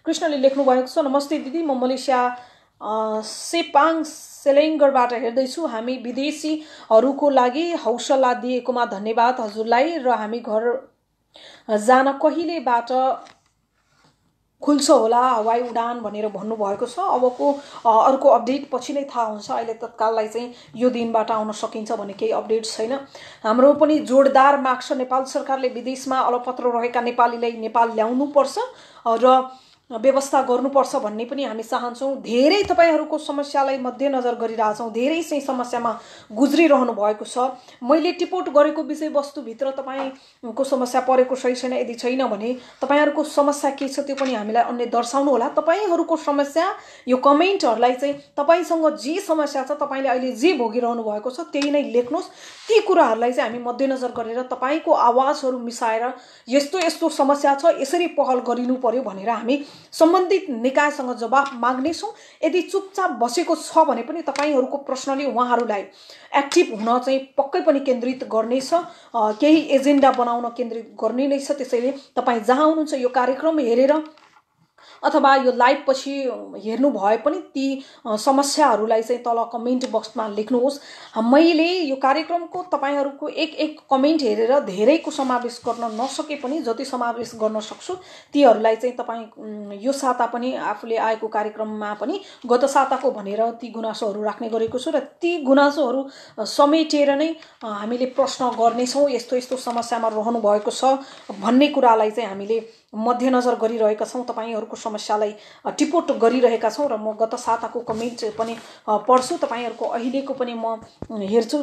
कृष्णले लेख्नु भएको छ, नमस्ते दिदी, म मलेसिया सेपाङ सेलेङ्गरबाट हेर्दैछु। हामी विदेशीहरूको लागि हौसला दिएकोमा धन्यवाद हजुरलाई र हामी घर जान कहिलेबाट खुल्छ होला हवाई उडान भनेर भन्नुभएको छ। अबको अर्को अपडेट पछि नै थाहा हुन्छ। अहिले तत्काललाई चाहिँ यो दिनबाट आउन सकिन्छ भन्ने केही अपडेट छैन। हाम्रो पनि जोडदार माग छ, नेपाल सरकारले विदेशमा अलपत्र रहेका नेपालीलाई नेपाल ल्याउनुपर्छ र व्यवस्था गर्नुपर्छ भन्ने पनि हामी चाहन्छौँ। धेरै तपाईहरूको समस्यालाई मध्यनजर गरिरहेछौँ। धेरै चाहिँ समस्यामा गुज्रिरहनु भएको छ। मैले टिपोट गरेको विषयवस्तुभित्र तपाईँको समस्या परेको सही छैन। यदि छैन भने तपाईँहरूको समस्या के छ त्यो पनि हामीलाई अन्य दर्शाउनु होला। तपाईँहरूको समस्या यो कमेन्टहरूलाई चाहिँ तपाईँसँग जे समस्या छ, तपाईँले अहिले जे भोगिरहनु भएको छ त्यही नै लेख्नुहोस्। ती कुराहरूलाई चाहिँ हामी मध्यनजर गरेर तपाईँको आवाजहरू मिसाएर यस्तो यस्तो समस्या छ, यसरी पहल गरिनु पर्यो भनेर हामी सम्बन्धित निकायसँग जवाफ माग्नेछौँ। यदि चुपचाप बसेको छ भने पनि तपाईँहरूको प्रश्नले उहाँहरूलाई एक्टिभ हुन चाहिँ पक्कै पनि केन्द्रित गर्नेछ, केही एजेन्डा बनाउन केन्द्रित गर्ने नै छ। त्यसैले तपाईँ जहाँ हुनुहुन्छ यो कार्यक्रम हेरेर अथवा यो लाइभ पछि हेर्नु भए पनि ती समस्याहरूलाई चाहिँ तल कमेन्ट बक्समा लेख्नुहोस्। मैले यो कार्यक्रमको तपाईहरूको एक कमेन्ट हेरेर धेरैको समावेश गर्न नसके पनि जति समावेश गर्न सक्छु तीहरूलाई चाहिँ तपाईँ यो साता पनि आफूले आएको कार्यक्रममा पनि गत साताको भनेर ती गुनासोहरू राख्ने गरेको छु र ती गुनासोहरू समेटेर नै हामीले प्रश्न गर्नेछौँ। यस्तो यस्तो समस्यामा रहनु भएको छ भन्ने कुरालाई चाहिँ हामीले मध्यनजर गरिरहेका छौँ। तपाईहरूको समस्यालाई टिपोट गरिरहेका छौँ र म गत साताको कमेन्ट पनि पढ्छु। तपाईहरूको अहिलेको पनि म हेर्छु।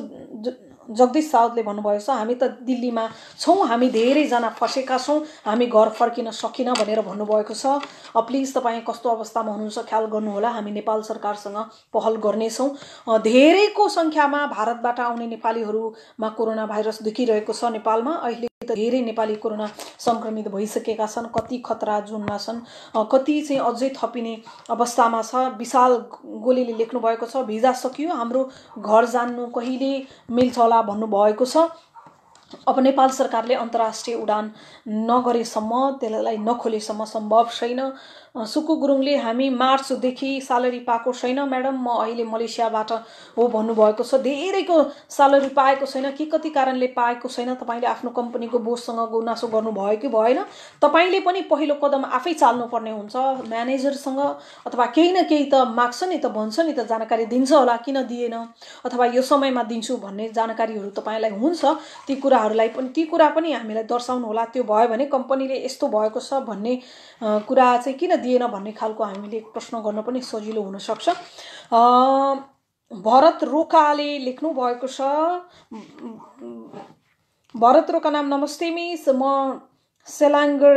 जगदीश साउदले भन्नुभएको छ, हामी त दिल्लीमा छौँ, हामी धेरैजना फसेका छौँ, हामी घर फर्किन सकिन भनेर भन्नुभएको छ। प्लिज तपाईँ कस्तो अवस्थामा हुनुहुन्छ ख्याल गर्नुहोला। हामी नेपाल सरकारसँग पहल गर्नेछौँ। धेरैको सङ्ख्यामा भारतबाट आउने नेपालीहरूमा कोरोना भाइरस देखिरहेको छ नेपालमा। अहिले त धेरै नेपाली कोरोना संक्रमित भइसकेका छन्। कति खतरा जोनमा छन्, कति चाहिँ अझै थपिने अवस्थामा छ। विशाल गोलीले लेख्नु भएको छ, भिजा सकियो, हाम्रो घर जान्नु कहिले मिल्छ होला भन्नुभएको छ। अब नेपाल सरकारले अन्तर्राष्ट्रिय उडान नगरेसम्म, त्यसलाई नखोलेसम्म सम्भव छैन। सुकु गुरुङले हामी मार्चदेखि स्यालेरी पाएको छैन म्याडम, म अहिले मलेसियाबाट हो भन्नुभएको छ। धेरैको स्यालेरी पाएको छैन, के कति कारणले पाएको छैन, तपाईँले आफ्नो कम्पनीको बोससँग गुनासो गर्नुभयो कि भएन? तपाईँले पनि पहिलो कदम आफै चाल्नुपर्ने हुन्छ। म्यानेजरसँग अथवा केही न केही त माग्छ नि त, भन्छ नि त, जानकारी दिन्छ होला, किन दिएन, अथवा यो समयमा दिन्छु भन्ने जानकारीहरू तपाईँलाई हुन्छ। ती कुरा पनि हामीलाई दर्शाउनु होला। त्यो भयो भने कम्पनीले यस्तो भएको छ भन्ने कुरा चाहिँ किन दिएन भन्ने खालको हामीले प्रश्न गर्न पनि सजिलो हुनसक्छ। भरत रोकाले लेख्नु भएको छ। भरत रोका नाम, नमस्ते मिस, म सेलाङ्गर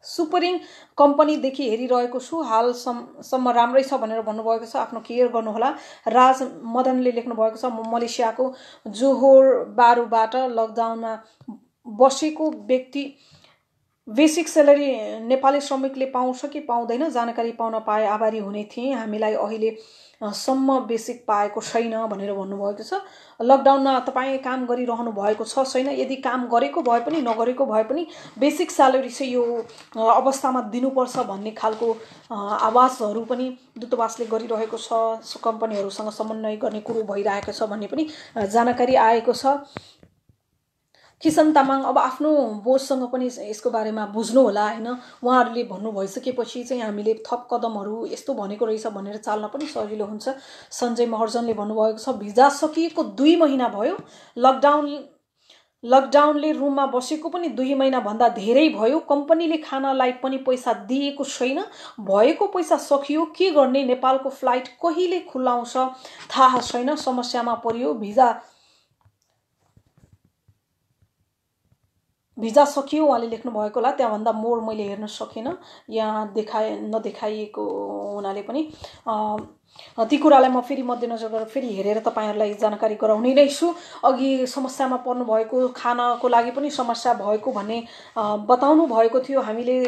सुपरिङ कम्पनीदेखि हेरिरहेको छु, हालसम्म राम्रै छ भनेर भन्नुभएको छ। आफ्नो केयर गर्नुहोला। राज मदनले लेख्नु भएको छ, म मलेसियाको जोहोर बारुबाट लकडाउनमा बसेको व्यक्ति, बेसिक स्यालेरी नेपाली श्रमिकले पाउँछ कि पाउँदैन, जानकारी पाउन पाए आभारी हुने थिएँ। हामीलाई अहिलेसम्म बेसिक पाएको छैन भनेर भन्नुभएको छ। लकडाउनमा तपाईँ काम गरिरहनु भएको छ छैन? यदि काम गरेको भए पनि नगरेको भए पनि बेसिक स्यालेरी चाहिँ यो अवस्थामा दिनुपर्छ भन्ने खालको आवाजहरू पनि दूतावासले गरिरहेको छ। कम्पनीहरूसँग समन्वय गर्ने कुरो भइरहेको छ भन्ने पनि जानकारी आएको छ। किसन तामाङ, अब आफ्नो बोससँग पनि यसको बारेमा बुझ्नु होला हैन। उहाँहरूले भन्नु भइसकेपछि चाहिँ हामीले थप कदमहरू यस्तो भनेको रहेछ भनेर चाल्न पनि सजिलो हुन्छ। सञ्जय महर्जनले भन्नुभएको छ, भिजा सकिएको 2 महिना भयो, लकडाउनले रुममा बसेको पनि 2 महिना भन्दा धेरै भयो, कम्पनीले खानालाई पनि पैसा दिएको छैन, भएको पैसा सकियो, के गर्ने, नेपालको फ्लाइट कहिले खुलाउँछ थाहा छैन, समस्यामा परियो, भिजा सकियो उहाँले लेख्नु भएको होला। त्यहाँभन्दा मोर मैले हेर्न सकिनँ, यहाँ नदेखाइएको हुनाले पनि ती कुरालाई म फेरि मध्यनजर गरेर फेरि हेरेर तपाईँहरूलाई जानकारी गराउने नै छु। अघि समस्यामा पर्नु भएको, खानाको लागि पनि समस्या भएको भन्ने बताउनु भएको थियो। हामीले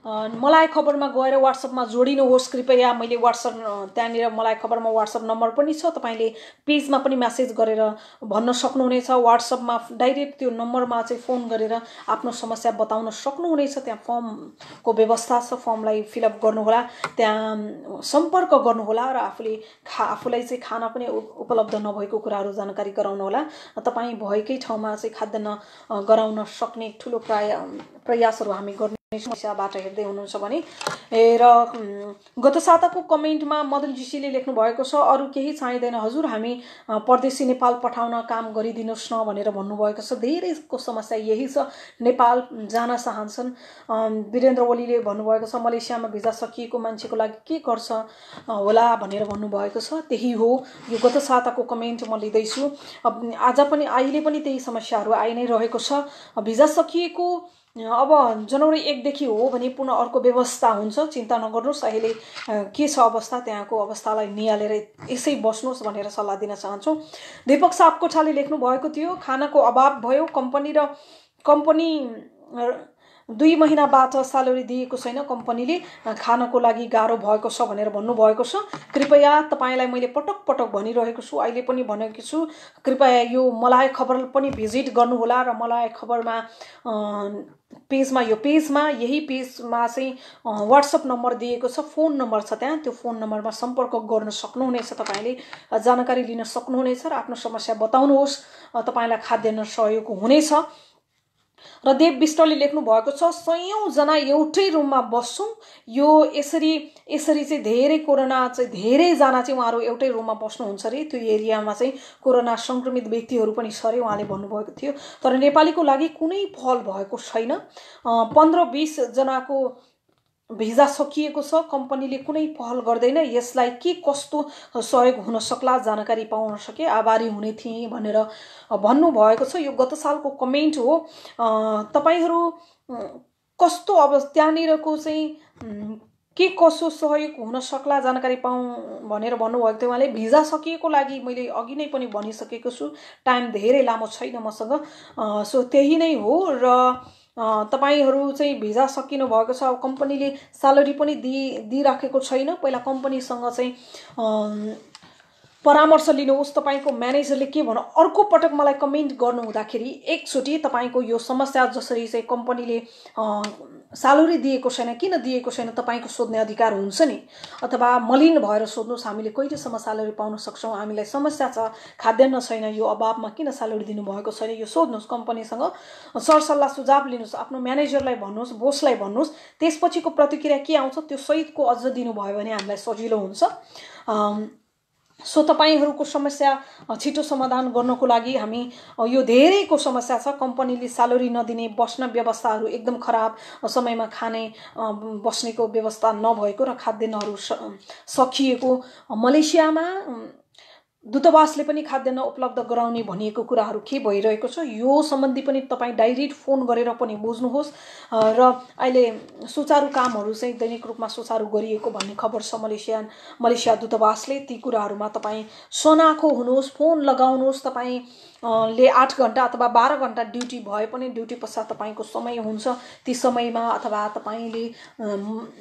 मलाई खबरमा गएर व्हाट्सएपमा जोडिनुहोस् कृपया। मैले त्यहाँनिर मलाई खबरमा व्हाट्सएप नम्बर पनि छ, तपाईँले पेजमा पनि मेसेज गरेर भन्न सक्नुहुनेछ। व्हाट्सएपमा डाइरेक्ट त्यो नम्बरमा चाहिँ फोन गरेर आफ्नो समस्या बताउन सक्नुहुनेछ। त्यहाँ फर्मको व्यवस्था छ, फर्मलाई फिलअप गर्नुहोला, त्यहाँ सम्पर्क गर्नुहोला र आफूलाई चाहिँ खाना पनि उपलब्ध नभएको कुराहरू जानकारी गराउनुहोला। तपाईँ भएकै ठाउँमा चाहिँ खाद्यान्न गराउन सक्ने ठुलो प्रयासहरू हामी गर्ने समस्याबाट हेर्दै हुनुहुन्छ भने। र गत साताको कमेन्टमा मदन जीसीले लेख्नु भएको छ, अरू केही चाहिँदैन हजुर, हामी परदेशी नेपाल पठाउन काम गरिदिनुहोस् न भनेर भन्नुभएको छ। धेरैको समस्या यही छ, नेपाल जान चाहन्छन्। वीरेन्द्र ओलीले भन्नुभएको छ, मलेसियामा भिजा सकिएको मान्छेको लागि के गर्छ होला भनेर भन्नुभएको छ। त्यही हो, यो गत साताको कमेन्ट म लिँदैछु। अहिले पनि त्यही समस्याहरू आइ नै रहेको छ। भिजा सकिएको अब जनवरी 1 देखि हो भने पुनः अर्को व्यवस्था हुन्छ, चिन्ता नगर्नुहोस्। अहिले के छ अवस्था, त्यहाँको अवस्थालाई निहालेर यसै बस्नुहोस् भनेर सल्लाह दिन चाहन्छु। दीपक सापकोटाले लेख्नु भएको थियो, खानाको अभाव भयो, कम्पनी 2 महिनाबाट स्यालेरी दिएको छैन, कम्पनीले खानको लागि गाह्रो भएको छ भनेर भन्नुभएको छ। कृपया तपाईँलाई मैले पटक पटक भनिरहेको छु, अहिले पनि भनेको छु, कृपया यो मलाई खबर पनि भिजिट गर्नुहोला र मलाई खबरमा यही पेजमा चाहिँ व्हाट्सएप नम्बर दिएको छ, फोन नम्बर छ त्यहाँ, त्यो फोन नम्बरमा सम्पर्क गर्न सक्नुहुनेछ। तपाईँले जानकारी लिन सक्नुहुनेछ र आफ्नो समस्या बताउनुहोस्, तपाईँलाई खाद्यान्न सहयोग हुनेछ। र देव विष्टले लेख्नु भएको छ, 100 जना एउटै रुममा बस्छौँ, यो यसरी चाहिँ धेरै कोरोना चाहिँ धेरैजना चाहिँ उहाँहरू एउटै रुममा बस्नुहुन्छ अरे, त्यो एरियामा चाहिँ कोरोना संक्रमित व्यक्तिहरू पनि छ अरे उहाँले भन्नुभएको थियो। तर नेपालीको लागि कुनै पहल भएको छैन। 15-20 जनाको भिजा सकिएको छ, कम्पनीले कुनै पहल गर्दैन। यसलाई के कस्तो सहयोग हुन सक्ला जानकारी पाउन सके आभारी हुने थिएँ भनेर भन्नुभएको छ। यो गत सालको कमेन्ट हो। तपाईहरू कस्तो अब त्यहाँनिरको चाहिँ के कसो सहयोग हुन सक्ला जानकारी पाउँ भनेर भन्नुभएको थियो उहाँले। भिजा सकिएको लागि मैले अघि नै पनि भनिसकेको छु, टाइम धेरै लामो छैन मसँग, सो त्यही नै हो। र तपाईहरू चाहिँ भिजा सकिनु भएको छ, कम्पनीले स्यालेरी पनि दिइराखेको छैन। पहिला कम्पनीसँग चाहिँ परामर्श लिनुहोस्। तपाईको म्यानेजरले के भन्नु, अर्को पटक मलाई कमेन्ट गर्नु हुँदाखेरि एकचोटि तपाईको यो समस्या जसरी चाहिँ कम्पनीले स्यालेरी दिएको छैन, किन दिएको छैन तपाईको सोध्ने अधिकार हुन्छ नि। अथवा मलिन भएर सोध्नुहोस्, हामीले कहिलेसम्म स्यालेरी पाउन सक्छौँ, हामीलाई समस्या छ, खाद्यान्न छैन, यो अभावमा किन स्यालेरी दिनुभएको छैन, यो सोध्नुहोस्। कम्पनीसँग सरसल्लाह सुझाव लिनुहोस्, आफ्नो म्यानेजरलाई भन्नुहोस्, बोसलाई भन्नुहोस्। त्यसपछिको प्रतिक्रिया के आउँछ त्यो सहितको अझ दिनुभयो भने हामीलाई सजिलो हुन्छ। सो तपाईहरूको समस्या छिटो समाधान गर्नको लागि हामी यो धेरैको समस्या छ। कम्पनीले स्यालेरी नदिने, बस्न व्यवस्थाहरू एकदम खराब, समयमा खाने बस्नेको व्यवस्था नभएको र खाद्यान्नहरू सकिएको। मलेसियामा दूतावासले पनि खाद्यान्न उपलब्ध गराउने भनिएको कुराहरू के भइरहेको छ यो सम्बन्धी पनि तपाईँ डाइरेक्ट फोन गरेर पनि बुझ्नुहोस्। र अहिले सुचारू कामहरू चाहिँ दैनिक रूपमा सुचारू गरिएको भन्ने खबर छ मलेसिया दूतावासले। ती कुराहरूमा तपाईँ सनाखो हुनुहोस्, फोन लगाउनुहोस्। तपाईँले 8 घण्टा अथवा 12 घण्टा ड्युटी भए पनि ड्युटी पश्चात तपाईँको समय हुन्छ, ती समयमा अथवा तपाईँले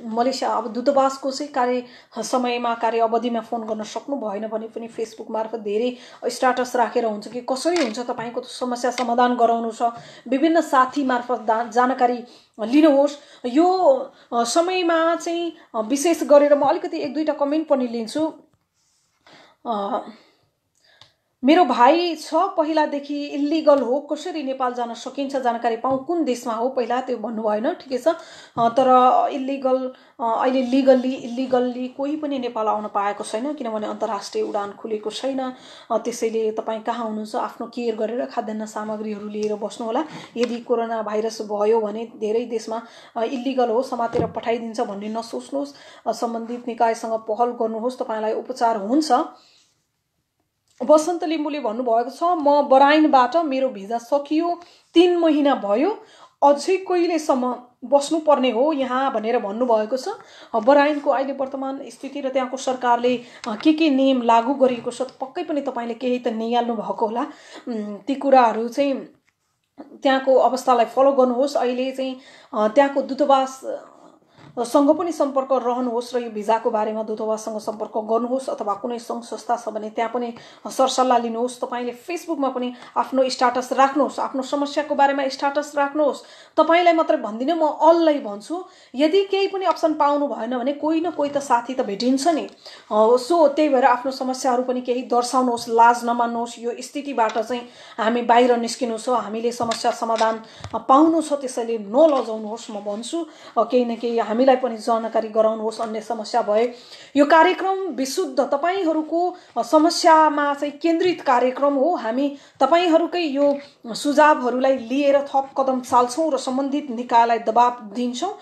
मलेसिया अब दूतावासको चाहिँ कार्य समयमा, कार्य अवधिमा फोन गर्न सक्नु भएन भने पनि फेसबुक मार्फत धेरै स्ट्याटस राखेर हुन्छ कि कसरी हुन्छ तपाईको समस्या समाधान गराउनु छ। विभिन्न साथी मार्फत जानकारी लिनुहोस्। यो समयमा चाहिँ विशेष गरेर म अलिकति 1-2टा कमेन्ट पनि लिन्छु। मेरो भाइ छ, पहिलादेखि इल्लिगल हो, कसरी नेपाल जान सकिन्छ, जानकारी पाऊँ, कुन देशमा हो पहिला त्यो भन्नु भएन, ठिकै छ। तर इल्लिगल अहिले इल्लिगल्ली कोही पनि नेपाल आउन पाएको छैन, किनभने अन्तर्राष्ट्रिय उडान खुलेको छैन। त्यसैले तपाईँ कहाँ हुनुहुन्छ आफ्नो केयर गरेर खाद्यान्न सामग्रीहरू लिएर बस्नु होला। यदि कोरोना भाइरस भयो भने धेरै देशमा इल्लिगल हो, समातेर पठाइदिन्छ भन्ने नसोच्नुहोस्। सम्बन्धित निकायसँग पहल गर्नुहोस्, तपाईलाई उपचार हुन्छ। वसन्त लिम्बुले भन्नुभएको छ, म बराइनबाट मेरो भिजा सकियो, 3 महिना भयो, अझै कहिलेसम्म बस्नुपर्ने हो यहाँ भनेर भन्नुभएको छ। बराइनको अहिले वर्तमान स्थिति र त्यहाँको सरकारले के नियम लागू गरेको छ पक्कै पनि तपाईले केही त निहाल्नु भएको होला। ती कुराहरू चाहिँ त्यहाँको अवस्थालाई फलो गर्नुहोस्। अहिले चाहिँ त्यहाँको दूतावास सँग पनि सम्पर्क रहनुहोस् र यो भिजाको बारेमा दूतावाससँग सम्पर्क गर्नुहोस् अथवा कुनै सङ्घ संस्था छ भने त्यहाँ पनि सरसल्लाह लिनुहोस्। तपाईले फेसबुकमा पनि आफ्नो स्ट्याटस राख्नुहोस्, आफ्नो समस्याको बारेमा स्ट्याटस राख्नुहोस्। तपाईलाई मात्र भन्दिनँ, म अललाई भन्छु। यदि केही पनि अप्सन पाउनु भएन भने कोही न कोही त साथी त भेटिन्छ नि। सो त्यही भएर आफ्नो समस्याहरू पनि केही दर्शाउनुहोस्, लाज नमान्नुहोस्। यो स्थितिबाट चाहिँ हामी बाहिर निस्किनु छ, हामीले समस्या समाधान पाउनु छ, त्यसैले नलजाउनुहोस् म भन्छु। केही न केही हामीलाई पनि जानकारी गराउनुहोस् अन्य समस्या भए। यो कार्यक्रम विशुद्ध तपाईहरूको समस्यामा चाहिँ केन्द्रित कार्यक्रम हो। हामी तपाईहरूकै यो सुझावहरूलाई लिएर थप कदम चाल्छौँ र सम्बन्धित निकायलाई दबाब दिन्छौँ।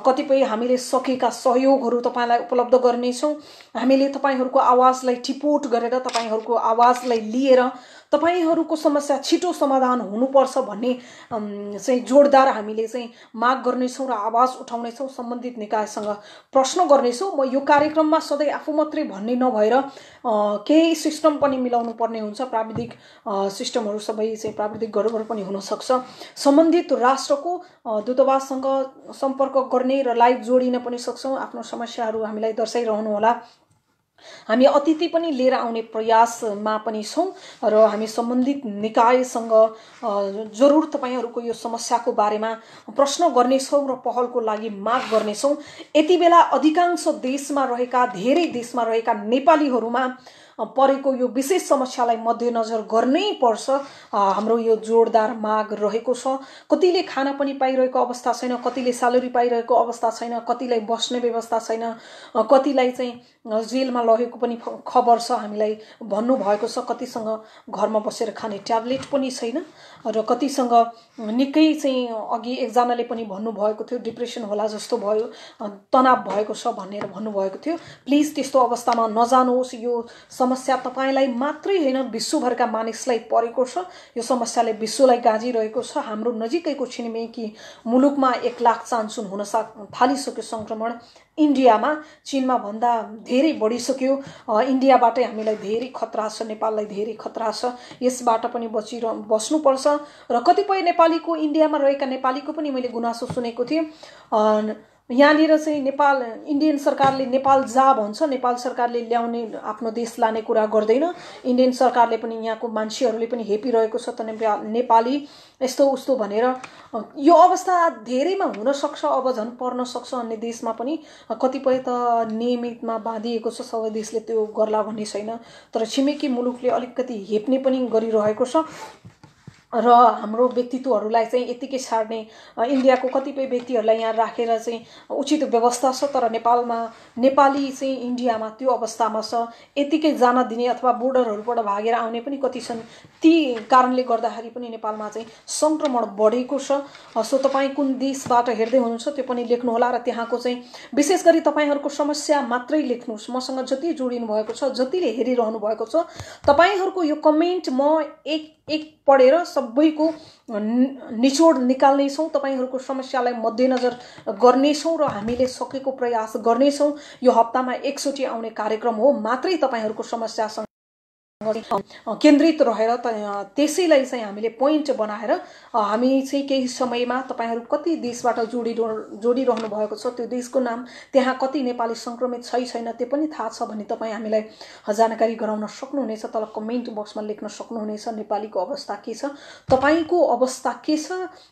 कतिपय हामीले सकेका सहयोगहरू तपाईलाई उपलब्ध गर्नेछौँ। हामीले तपाईहरूको आवाजलाई टिपोट गरेर तपाईहरूको आवाजलाई लिएर तपाईहरूको समस्या छिटो समाधान हुनुपर्छ भन्ने चाहिँ जोडदार हामीले चाहिँ माग गर्नेछौँ र आवाज उठाउनेछौँ। सम्बन्धित निकायसँग प्रश्न गर्नेछौँ। म यो कार्यक्रममा सधैँ आफू मात्रै भन्ने नभएर केही सिस्टम पनि मिलाउनु पर्ने हुन्छ। प्राविधिक सिस्टमहरू सबै चाहिँ प्राविधिक गडबड पनि हुन सक्छ। सम्बन्धित राष्ट्रको दूतावाससँग सम्पर्क गर्ने र लाइभ जोडिन पनि सक्छौँ। आफ्नो समस्याहरू हामीलाई दर्शाइरहनु होला। हामी अतिथि पनि लिएर आउने प्रयासमा पनि छौँ र हामी सम्बन्धित निकायसँग जरुर तपाईहरूको यो समस्याको बारेमा प्रश्न गर्नेछौँ र पहलको लागि माग गर्नेछौँ। यति बेला अधिकांश देशमा रहेका, धेरै देशमा रहेका नेपालीहरूमा परेको यो विशेष समस्यालाई मध्यनजर गर्नै पर्छ। हाम्रो यो जोडदार माग रहेको छ। कतिले खाना पनि पाइरहेको अवस्था छैन, कतिले स्यालेरी पाइरहेको अवस्था छैन, कतिलाई बस्ने व्यवस्था छैन, कतिलाई चाहिँ जेलमा लगेको पनि खबर छ, हामीलाई भन्नुभएको छ। कतिसँग घरमा बसेर खाने ट्याब्लेट पनि छैन र कतिसँग निकै चाहिँ अघि एकजनाले पनि भन्नुभएको थियो डिप्रेसन होला जस्तो भयो, तनाव भएको छ भनेर भन्नुभएको थियो। प्लिज त्यस्तो अवस्थामा नजानुहोस्। यो समस्या तपाईलाई मात्रै हैन, विश्वभरका मानिसलाई परेको छ। यो समस्याले विश्वलाई गाजिरहेको छ। हाम्रो नजिकैको छिमेकी मुलुकमा 1 लाख चान्सुन हुन थालिसक्यो संक्रमण। इन्डियामा चीनमा भन्दा धेरै बढिसक्यो। इन्डियाबाटै हामीलाई धेरै खतरा छ, नेपाललाई धेरै खतरा छ। यसबाट पनि बस्नुपर्छ। र कतिपय नेपालीको, इन्डियामा रहेका नेपालीको पनि मैले गुनासो सुनेको थिएँ। यहाँनिर चाहिँ नेपाल इन्डियन सरकारले नेपाल जा भन्छ, नेपाल सरकारले ल्याउने आफ्नो देश लाने कुरा गर्दैन। इन्डियन सरकारले पनि यहाँको मान्छेहरूले पनि हेपिरहेको छ त नेपाली यस्तो उस्तो भनेर। यो अवस्था धेरैमा हुन सक्छ, अब झन् पर्न सक्छ अन्य देशमा पनि। कतिपय त नियमितमा बाँधिएको छ, सबै देशले त्यो गर्ला भन्ने छैन, तर छिमेकी मुलुकले अलिकति हेप्ने पनि गरिरहेको छ र हाम्रो व्यक्तित्वहरूलाई चाहिँ यतिकै छाड्ने। इन्डियाको कतिपय व्यक्तिहरूलाई यहाँ राखेर चाहिँ उचित व्यवस्था छ, तर नेपालमा नेपाली चाहिँ इन्डियामा त्यो अवस्थामा छ। यतिकै जान दिने अथवा बोर्डरहरूबाट भागेर आउने पनि कति छन्। ती कारणले गर्दाखेरि पनि नेपालमा चाहिँ सङ्क्रमण बढेको छ। सो तपाईँ कुन देशबाट हेर्दै हुनुहुन्छ त्यो पनि लेख्नुहोला र त्यहाँको चाहिँ विशेष गरी तपाईँहरूको समस्या मात्रै लेख्नुहोस्। मसँग जति जोडिनु भएको छ, जतिले हेरिरहनु भएको छ, तपाईँहरूको यो कमेन्ट म एक पढेर सबैको निचोड निकाल्नेछौँ, तपाईँहरूको समस्यालाई मध्यनजर गर्नेछौँ र हामीले सकेको प्रयास गर्नेछौँ। यो हप्तामा एकचोटि आउने कार्यक्रम हो, मात्रै तपाईँहरूको समस्यासँग केन्द्रित रहेर त्यसैलाई चाहिँ हामीले पोइन्ट बनाएर हामी चाहिँ केही समयमा तपाईँहरू कति देशबाट जोडिरहनु भएको छ, त्यो देशको नाम, त्यहाँ कति नेपाली सङ्क्रमित छैन त्यो पनि थाहा छ भने तपाईँ हामीलाई जानकारी गराउन सक्नुहुनेछ। तल कमेन्ट बक्समा लेख्न सक्नुहुनेछ नेपालीको अवस्था के छ, तपाईँको अवस्था के छ।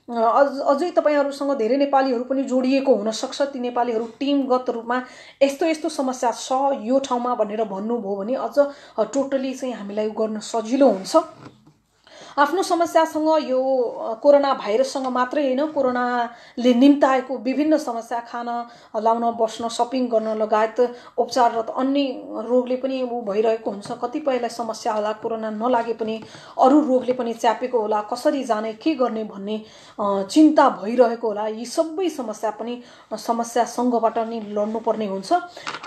अझै तपाईँहरूसँग धेरै नेपालीहरू पनि जोडिएको हुनसक्छ। ती नेपालीहरू टिमगत रूपमा यस्तो यस्तो समस्या छ यो ठाउँमा भनेर भन्नुभयो भने अझ टोटली चाहिँ हामीलाई गर्न सजिलो हुन्छ। आफ्नो समस्यासँग यो कोरोना भाइरससँग मात्रै होइन, कोरोनाले निम्ताएको विभिन्न समस्या, खान लाउन बस्न सपिङ गर्न लगायत उपचाररत अन्य रोगले पनि भइरहेको हुन्छ। कतिपयलाई समस्या होला, कोरोना नलागे पनि अरू रोगले पनि च्यापेको होला, कसरी जाने के गर्ने भन्ने चिन्ता भइरहेको होला। यी सबै समस्या पनि समस्यासँगबाट नै लड्नुपर्ने हुन्छ।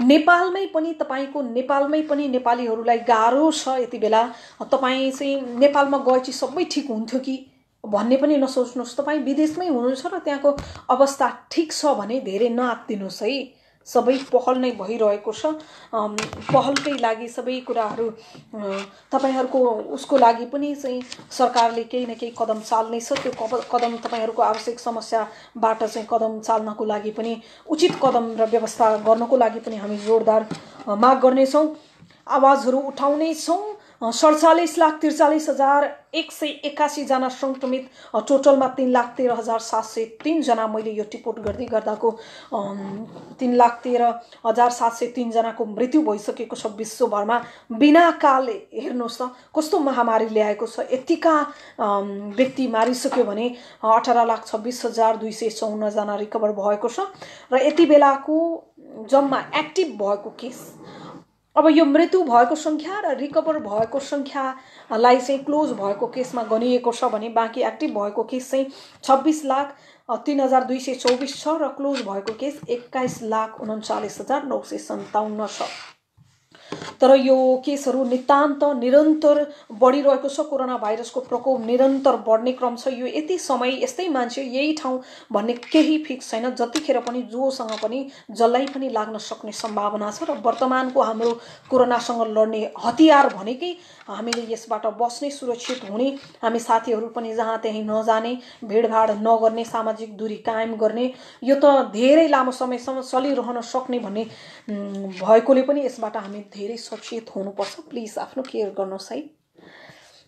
नेपालमै पनि तपाईँको नेपालमै पनि नेपालीहरूलाई गाह्रो छ। यति बेला तपाईँ चाहिँ नेपालमा गएपछि सबै ठिक हुन्थ्यो कि भन्ने पनि नसोच्नुहोस्। तपाईँ विदेशमै हुनुहुन्छ र त्यहाँको अवस्था ठिक छ भने धेरै नआत्तिनुहोस् है। सबै पहल नै भइरहेको छ, पहलकै लागि सबै कुराहरू तपाईँहरूको उसको लागि पनि चाहिँ सरकारले केही न केही कदम चाल्नेछ। त्यो कदम तपाईँहरूको आवश्यक समस्याबाट चाहिँ कदम चाल्नको लागि पनि, उचित कदम र व्यवस्था गर्नको लागि पनि हामी जोरदार माग गर्नेछौँ, आवाजहरू उठाउनेछौँ। 47,43,181 जना सङ्क्रमित, टोटलमा 3,13,703 जना। मैले यो टिपोट गर्दै गर्दाको 3,13,703 जनाको मृत्यु भइसकेको छ विश्वभरमा। बिना काल हेर्नुहोस् त कस्तो महामारी ल्याएको छ। यतिका व्यक्ति मारिसक्यो भने 18,26,254 जना रिकभर भएको छ र यति बेलाको जम्मा एक्टिभ भएको केस, अब यो मृत्यु भएको सङ्ख्या र रिकभर भएको सङ्ख्यालाई चाहिँ क्लोज भएको केसमा गनिएको छ भने बाँकी एक्टिभ भएको केस चाहिँ 26,03,224 छ र क्लोज भएको केस 21,39,957 छ। तर यो केसहरू नितान्त निरन्तर बढिरहेको छ। कोरोना भाइरसको प्रकोप निरन्तर बढ्ने क्रम छ। यो यति समय यस्तै मान्छे यही ठाउँ भन्ने केही फिक्स छैन। जतिखेर पनि जोसँग पनि जसलाई पनि लाग्न सक्ने सम्भावना छ र वर्तमानको हाम्रो कोरोनासँग लड्ने हतियार भनेकै हामीले यसबाट बस्ने, सुरक्षित हुने, हामी साथीहरू पनि जहाँ त्यहीँ नजाने, भिडभाड नगर्ने, सामाजिक दूरी कायम गर्ने, यो त धेरै लामो समयसम्म चलिरहन सक्ने भन्ने भएकोले पनि यसबाट हामी धेरै सचेत हुनुपर्छ। प्लिज आफ्नो केयर गर्नुहोस् है।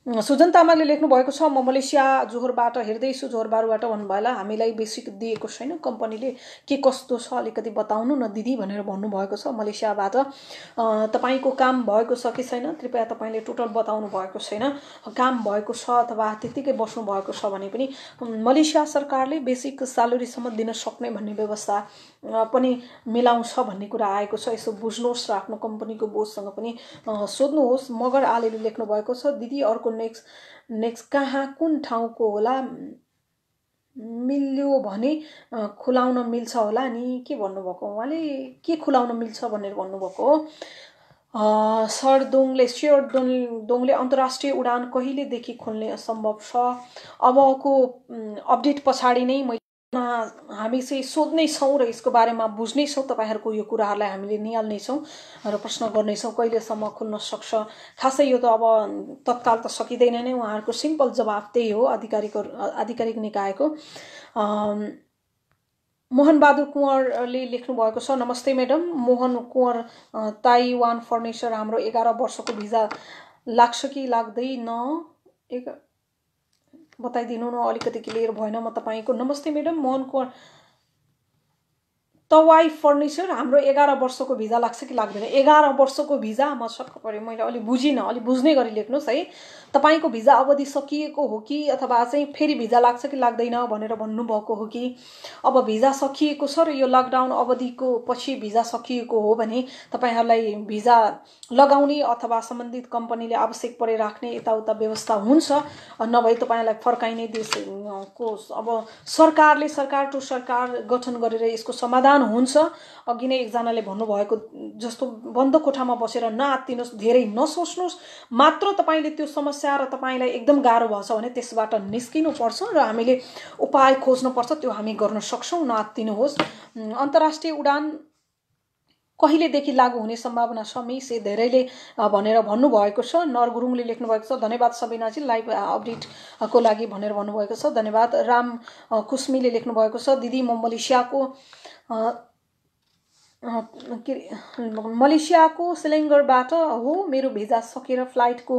सुजन तामाङले लेख्नु भएको छ, म मलेसिया जोहोरबाट हेर्दैछु, जोहोरबारुबाट भन्नुभयो। हामीलाई बेसिक दिएको छैन कम्पनीले, के कस्तो छ अलिकति बताउनु न दिदी भनेर भन्नुभएको छ। मलेसियाबाट तपाईँको काम भएको छ कि छैन कृपया तपाईँले टोटल बताउनु भएको छैन। काम भएको छ अथवा त्यतिकै बस्नु भएको छ भने पनि मलेसिया सरकारले बेसिक स्यालेरीसम्म दिन सक्ने भन्ने व्यवस्था पनि मिलाउँछ भन्ने कुरा आएको छ। यसो बुझ्नुहोस् र आफ्नो कम्पनीको बोससँग पनि सोध्नुहोस्। मगर आलेले लेख्नु भएको छ, दिदी अर्को नेक्स्ट कहाँ कुन ठाउँको होला, मिल्यो भने खुलाउन मिल्छ होला नि, के भन्नुभएको उहाँले, के खुलाउन मिल्छ भनेर भन्नुभएको हो। दोङले अन्तर्राष्ट्रिय उडान कहिलेदेखि खोल्ने असम्भव छ। अबको अपडेट पछाडि नै हामी चाहिँ सोध्नेछौँ र यसको बारेमा बुझ्नेछौँ। तपाईँहरूको यो कुराहरूलाई हामीले निहाल्नेछौँ र प्रश्न गर्नेछौँ कहिलेसम्म खुल्न सक्छ। खासै यो त अब तत्काल त सकिँदैन नै, उहाँहरूको सिम्पल जवाब त्यही हो आधिकारिक निकायको। मोहन बहादुर कुँवरले लेख्नु भएको छ। नमस्ते madam, Mohan Kunwar, Taiwan furniture हाम्रो 11 वर्षको भिजा लाग्छ कि लाग्दैन बताइदिनु न, अलिकति क्लियर भएन म तपाईको। नमस्ते मैडम, मोहन कुँवर, तवाई फर्निचर हाम्रो 11 वर्षको भिजा लाग्छ कि लाग्दैन? 11 वर्षको भिजा, म छक्क परेँ, मैले अलि बुझिनँ, अलि बुझ्ने गरी लेख्नुहोस् है। तपाईको भिजा अवधि सकिएको हो कि अथवा चाहिँ फेरि भिजा लाग्छ कि लाग्दैन भनेर भन्नुभएको हो कि अब भिजा सकिएको छ र यो लकडाउन अवधिको पछि भिजा सकिएको हो भने तपाईहरुलाई भिजा लगाउने अथवा सम्बन्धित कम्पनीले आवश्यक परे राख्ने यताउता व्यवस्था हुन्छ, नभए तपाईलाई फर्काइने देशको अब सरकार टु सरकार गठन गरेर यसको समाधान हुन्छ। अघि नै एकजनाले भन्नुभएको जस्तो बन्द कोठामा बसेर नआत्तिनुस्, धेरै नसोच्नुस्, मात्र तपाईले त्यो समस्या र तपाईलाई एकदम गाह्रो भछ भने त्यसबाट निस्किनु पर्छ र हामीले उपाय खोज्नु पर्छ, त्यो हामी गर्न सक्छौं, नआत्तिनुहोस्। अन्तर्राष्ट्रिय उडान कहिलेदेखि लागू हुने सम्भावना छ मिस धेरैले भनेर भन्नुभएको छ। नर गुरुङले लेख्नु भएको छ, धन्यवाद सबिनाजी लाइभ अपडेटको लागि भनेर भन्नुभएको छ, धन्यवाद। राम कुस्मीले लेख्नु भएको छ, दिदी म मलेसियाको सिलिङ्गरबाट हो, मेरो भिजा सकेर फ्लाइटको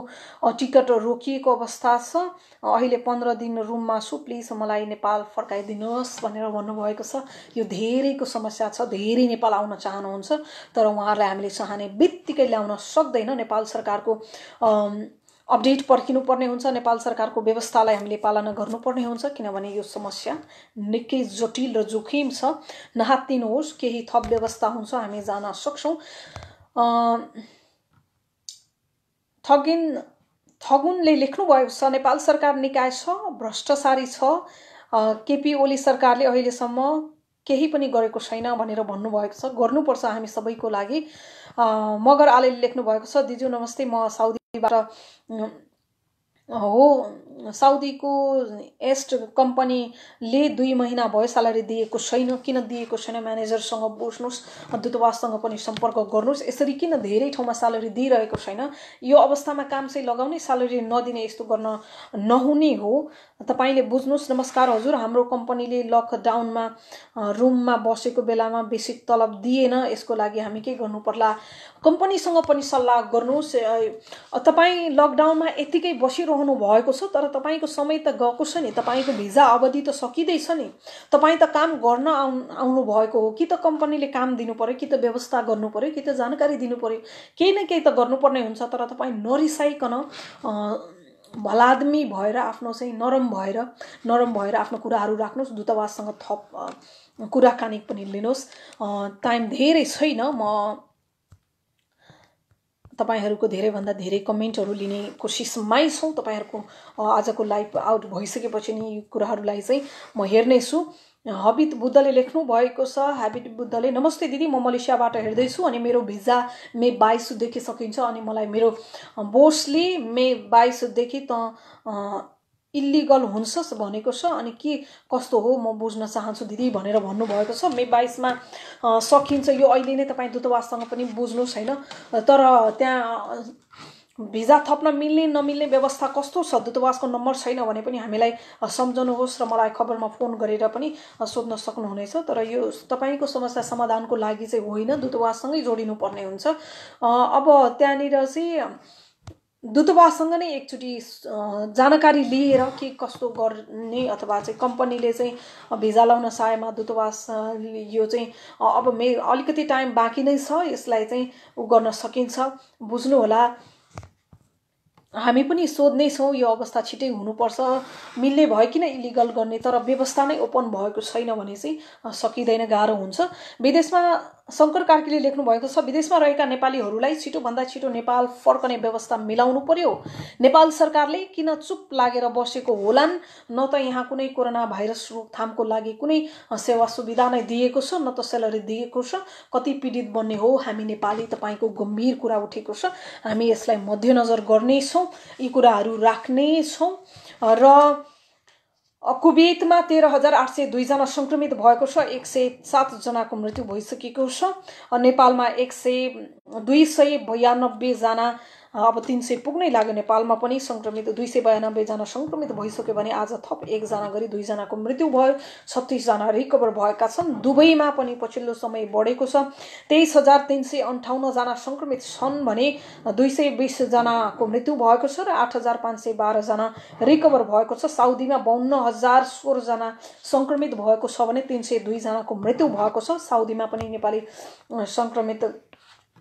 टिकट रोकिएको अवस्था छ, अहिले 15 दिन रुममा छु, प्लिज मलाई नेपाल फर्काइदिनुहोस् भनेर भन्नुभएको छ। यो धेरैको समस्या छ, धेरै नेपाल आउन चाहनुहुन्छ तर उहाँहरूलाई हामीले चाहने बित्तिकै ल्याउन सक्दैन। नेपाल सरकारको अपडेट पर्खिनु पर्ने हुन्छ, नेपाल सरकारको व्यवस्थालाई हामीले पालना गर्नुपर्ने हुन्छ, किनभने यो समस्या निकै जटिल र जोखिम छ। नहात्तिनुहोस्, केही थप व्यवस्था हुन्छ, हामी जान सक्छौं। थगुनले लेख्नु भएको छ, नेपाल सरकार निकाय छ, भ्रष्टाचारी छ, केपी ओली सरकारले अहिलेसम्म केही पनि गरेको छैन भनेर भन्नुभएको छ। गर्नुपर्छ हामी सबैको लागि। मगर आले लेख्नु भएको छ, दिजु नमस्ते, म साउदीबाट हो, साउदीको एस्ट कम्पनीले 2 महिना भयो स्यालेरी दिएको छैन, किन दिएको छैन म्यानेजरसँग बुझ्नुस्, दूतावाससँग पनि सम्पर्क गर्नुस्। यसरी किन धेरै ठाउँमा स्यालेरी दिइरहेको छैन, यो अवस्थामा काम चाहिँ लगाउने, स्यालेरी नदिने, यस्तो गर्न नहुने हो, तपाईले बुझ्नुस्। नमस्कार हजुर, हाम्रो कम्पनीले लकडाउनमा रुममा बसेको बेलामा बेसिक तलब दिएन, यसको लागि हामी के गर्नु पर्ला? कम्पनीसँग पनि सल्लाह गर्नुस्। तपाई लकडाउनमा यतिकै बसिरहनु भएको छ तर तपाईको समय त गएको छ नि, तपाईको भिजा अवधि त सकिदैछ नि, तपाई त काम गर्न आउनु भएको हो, कि त कम्पनीले काम दिनु पर्यो, कि त व्यवस्था गर्नु पर्यो, कि त जानकारी दिनु पर्यो, केही न केही त गर्नुपर्ने हुन्छ। तर तपाई नरिसाइकन भलादमी भएर आफ्नो चाहिँ नरम भएर आफ्नो कुराहरू राख्नुस्, दूतावाससँग थप कुराकानी पनि लिनुस्। टाइम धेरै छैन, म तपाईहरुको धेरै भन्दा धेरै कमेन्टहरु लिने कोसिसमै छौं। तपाईहरुको आजको लाइभ आउट भइसकेपछि नि यो कुराहरुलाई चाहिँ म हेर्ने छु। हबित बुद्धले लेख्नु भएको छ, हबित बुद्धले नमस्ते दिदी, म मलेसियाबाट हेर्दै छु अनि मेरो भिजा मे 22 देखि सकिन्छ अनि मलाई मेरो बोसले मे 22 देखि त इल्लिगल हुन्छ भनेको छ, अनि के कस्तो हो म बुझ्न चाहन्छु दिदी भनेर भन्नुभएको छ। मे 22 मा सकिन्छ, यो अहिले नै तपाई दूतावाससँग पनि बुझ्नुस् हैन। तर त्यहाँ भिजा थप्न मिल्ने नमिल्ने व्यवस्था कस्तो छ, दूतावासको नम्बर छैन भने पनि हामीलाई सम्झनुहोस् र मलाई खबरमा फोन गरेर पनि सोध्न सक्नुहुनेछ। तर यो तपाईको समस्या समाधानको लागि चाहिँ होइन, दूतावाससँगै जोडिनु पर्ने हुन्छ। अब त्यहाँनिर चाहिँ दूतावाससँग नै एकचोटी जानकारी लिएर के कस्तो गर्ने, अथवा चाहिँ कम्पनीले चाहिँ भिजा लाउन चाहेमा दूतावास यो चाहिँ अब अलिकति टाइम बाँकी नै छ, यसलाई चाहिँ उ गर्न सकिन्छ, बुझ्नु होला। हामी पनि सोध्ने छौं, यो अवस्था छिटै हुनुपर्छ, मिल्ने भयो किन इलिगल गर्ने, तर व्यवस्था नै ओपन भएको छैन भने चाहिँ सकिदैन, गाह्रो हुन्छ। विदेशमा शंकर कार्कीले लेख्नु भएको छ, विदेशमा रहेका नेपालीहरूलाई छिटो भन्दा छिटो नेपाल फर्कने व्यवस्था मिलाउनु पर्यो। नेपाल सरकारले किन चुप लागेर बसेको होलान्? न त यहाँ कुनै कोरोना भाइरस रोकथामको लागि कुनै सेवा सुविधा नै दिएको छ, न त स्यालेरी दिएको छ। कति पीडित बन्ने हो हामी नेपाली, तपाईको गम्भीर कुरा उठेको छ, हामी यसलाई मध्यनजर गर्ने छौं, यी कुराहरू राख्ने छौं। र कुवेतमा 13,802 जना संक्रमित भएको छ, 107 जनाको मृत्यु भइसकेको छ। नेपालमा 292 जना अब 300 पुग्नै लाग्यो। नेपालमा पनि संक्रमित 292 जना संक्रमित भइसक्यो भने आज थप 1 जना गरी 2 जनाको मृत्यु भयो। 36 जना रिकभर भएका छन्। दुबईमा पनि पछिल्लो समय बढेको छ। 23,358 जना संक्रमित छन् भने 220 जनाको मृत्यु भएको छ र 8,512 जना रिकभर भएको छ। साउदीमा 52,016 जना संक्रमित भएको छ भने 302 जनाको मृत्यु भएको छ। साउदीमा पनि नेपाली संक्रमित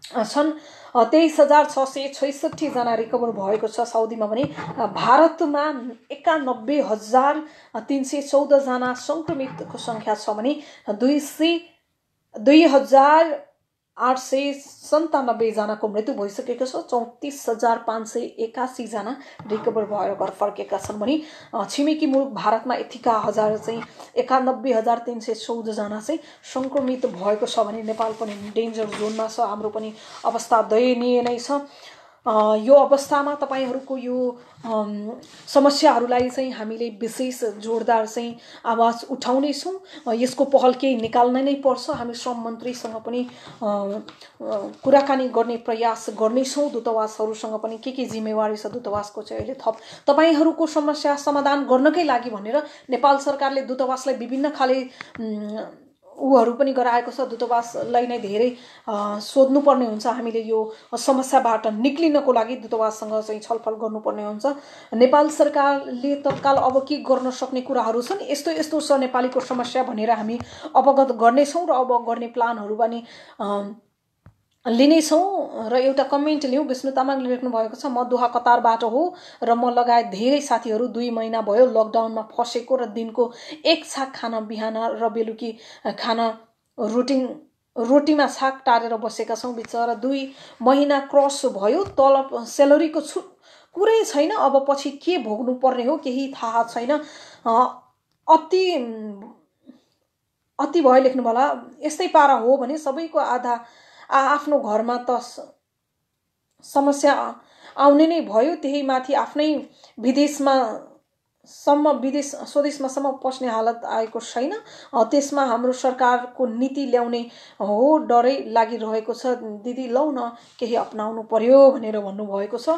छन्। 23,666 जना रिकभर भएको छ साउदीमा पनि। भारतमा 91,314 जना संक्रमितको संख्या छ भने 2,897 जनाको मृत्यु भइसकेको छ। 34,581 जना रिकभर भएर घर फर्केका छन् भने छिमेकी मुलुक भारतमा यतिका हजार चाहिँ 91,314 जना चाहिँ संक्रमित भएको छ भने नेपाल पनि डेन्जर जोनमा छ। हाम्रो पनि अवस्था दयनीय नै छ। यो अवस्थामा तपाईहरुको यो समस्याहरूलाई चाहिँ हामीले विशेष जोडदार चाहिँ आवाज उठाउने छौं। यसको पहल केही निकाल्न नै पर्छ। हामी श्रम मन्त्रीसँग पनि कुराकानी गर्ने प्रयास गर्ने छौं। दूतावासहरुसँग पनि के जिम्मेवारी छ दूतावासको चाहिँ अहिले थप तपाईहरुको समस्या समाधान गर्नकै लागि भनेर नेपाल सरकारले दूतावासलाई विभिन्न खाले उहरु पनि गराएको छ। दूतावासलाई नै धेरै सोध्नु पर्ने हुन्छ। हामीले यो समस्याबाट निक्लिनको लागि दूतावाससँग चाहिँ छलफल गर्नुपर्ने हुन्छ। नेपाल सरकारले तत्काल अब के गर्न सक्ने कुराहरु छन्, यस्तो यस्तो छ नेपालीको समस्या भनेर हामी अवगत गर्ने छौं र अब गर्ने प्लानहरु पनि लिने छौं। र एउटा कमेन्ट लियौं। विष्णु तामाङले लेख्नु भएको छ, म दोहा कतारबाट हो र म लगायत धेरै साथीहरु 2 महिना भयो लकडाउनमा फसेको र दिनको 1 छाक खाना बिहान र बेलुकी खाना रोटीमा छाक टारेर बसेका छौं। बिचरा 2 महिना क्रस भयो। तलब स्यालेरीको कुरै छैन। अब पछि के भोग्नु पर्ने हो केही थाहा छैन। अति भयो लेख्नु होला। यस्तै पारा हो भने सबैको आधा आफ्नो घरमा त समस्या आउने नै भयो। त्यही माथि आफ्नै स्वदेशमा सम्म पस्ने हालत आएको छैन। त्यसमा हाम्रो सरकारको नीति ल्याउने हो डरै लागिरहेको छ। दिदी लौ न केही अपनाउनु पर्यो भनेर भन्नु भएको छ।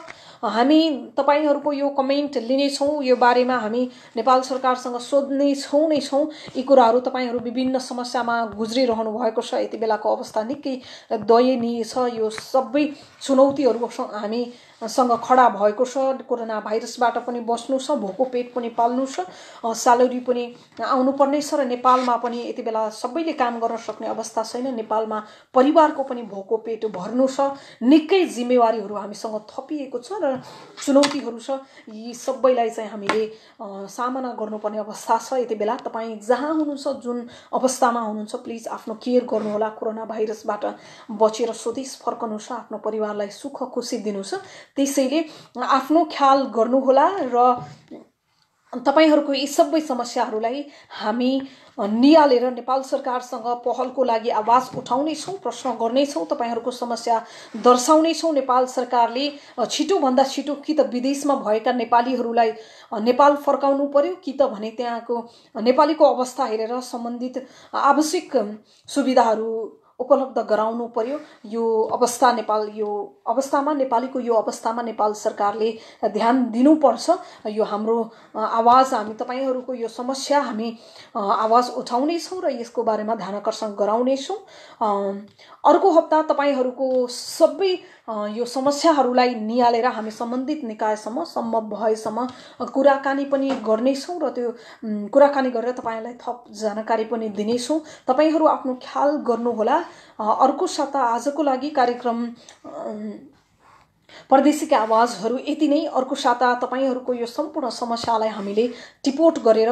हामी तपाईहरुको यो कमेन्ट लिने छौं। यो बारेमा हामी नेपाल सरकारसँग सोध्ने छौं नै छौं। यी कुराहरु तपाईहरु विभिन्न समस्यामा गुज्रिरहनु भएको छ। यति बेलाको अवस्था निकै दयनीय छ। यो सबै चुनौतीहरु हामी सँग खडा भएको छ। कोरोना भाइरसबाट पनि बस्नु छ, भोको पेट पनि पाल्नु छ, स्यालेरी पनि आउनु पर्ने छ र नेपालमा पनि यति बेला सबैले काम गर्न सक्ने अवस्था छैन। नेपालमा परिवारको पनि भोको पेट भर्नु छ। निकै जिम्मेवारीहरु हामीसँग थपिएको छ र चुनौतीहरु छ। यी सबैलाई चाहिँ हामीले सामना गर्नुपर्ने अवस्था छ। यति बेला तपाई जहाँ हुनुहुन्छ, जुन अवस्थामा हुनुहुन्छ, प्लिज आफ्नो केयर गर्नु होला। कोरोना भाइरसबाट बचेर स्वदेश फर्कनु छ, आफ्नो परिवारलाई सुख खुशी दिनु छ। त्यसैले आफ्नो ख्याल गर्नु होला र तपाईहरुको यी सबै समस्याहरुलाई हामी नियालेर नेपाल सरकारसँग पहलको लागि आवाज उठाउने छौं, प्रश्न गर्ने छौं, तपाईहरुको समस्या दर्शाउने छौं। नेपाल सरकारले छिटो भन्दा छिटो कि त विदेशमा भएका नेपालीहरुलाई नेपाल फर्काउनु पर्यो कि त भने त्यहाँको नेपालीको अवस्था हेरेर सम्बन्धित आवश्यक सुविधाहरु उपलब्ध गराउनु पर्यो। यो अवस्थामा नेपालीको यो अवस्थामा नेपाल सरकारले ध्यान दिनुपर्छ। यो हाम्रो आवाज, हामी तपाईहरुको यो समस्या हामी आवाज उठाउने छौं र यसको बारेमा ध्यानाकर्षण गराउने छौं। अर्को हप्ता तपाईहरुको सबै यो समस्याहरुलाई नियालेर हामी सम्बन्धित निकायसम्म सम्भव भएसम्म कुराकानी पनि गर्ने छौं र त्यो कुराकानी गरेर तपाईहरुलाई थप जानकारी पनि दिने छौं। तपाईहरु आफ्नो ख्याल गर्नु होला। अर्को साता आजको लागि कार्यक्रम परदेशीका आवाजहरु यति नै। अर्को साता तपाईहरुको यो सम्पूर्ण समस्यालाई हामीले टिपोट गरेर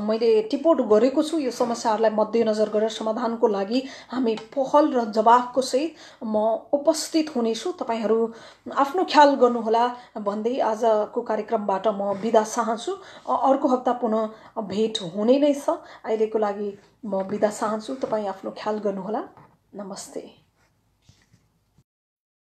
मैले टिपोट गरेको छु। यो समस्याहरुलाई मध्यनजर गरेर समाधानको लागि हामी पहल र जवाफको सहित म उपस्थित हुने छु। तपाईहरु आफ्नो ख्याल गर्नु होला भन्दै आजको कार्यक्रमबाट म बिदा चाहन्छु। अर्को हप्ता पुनः भेट हुने नै छ। अहिलेको लागि म बिदा चाहन्छु। तपाई आफ्नो ख्याल गर्नु होला। नमस्ते।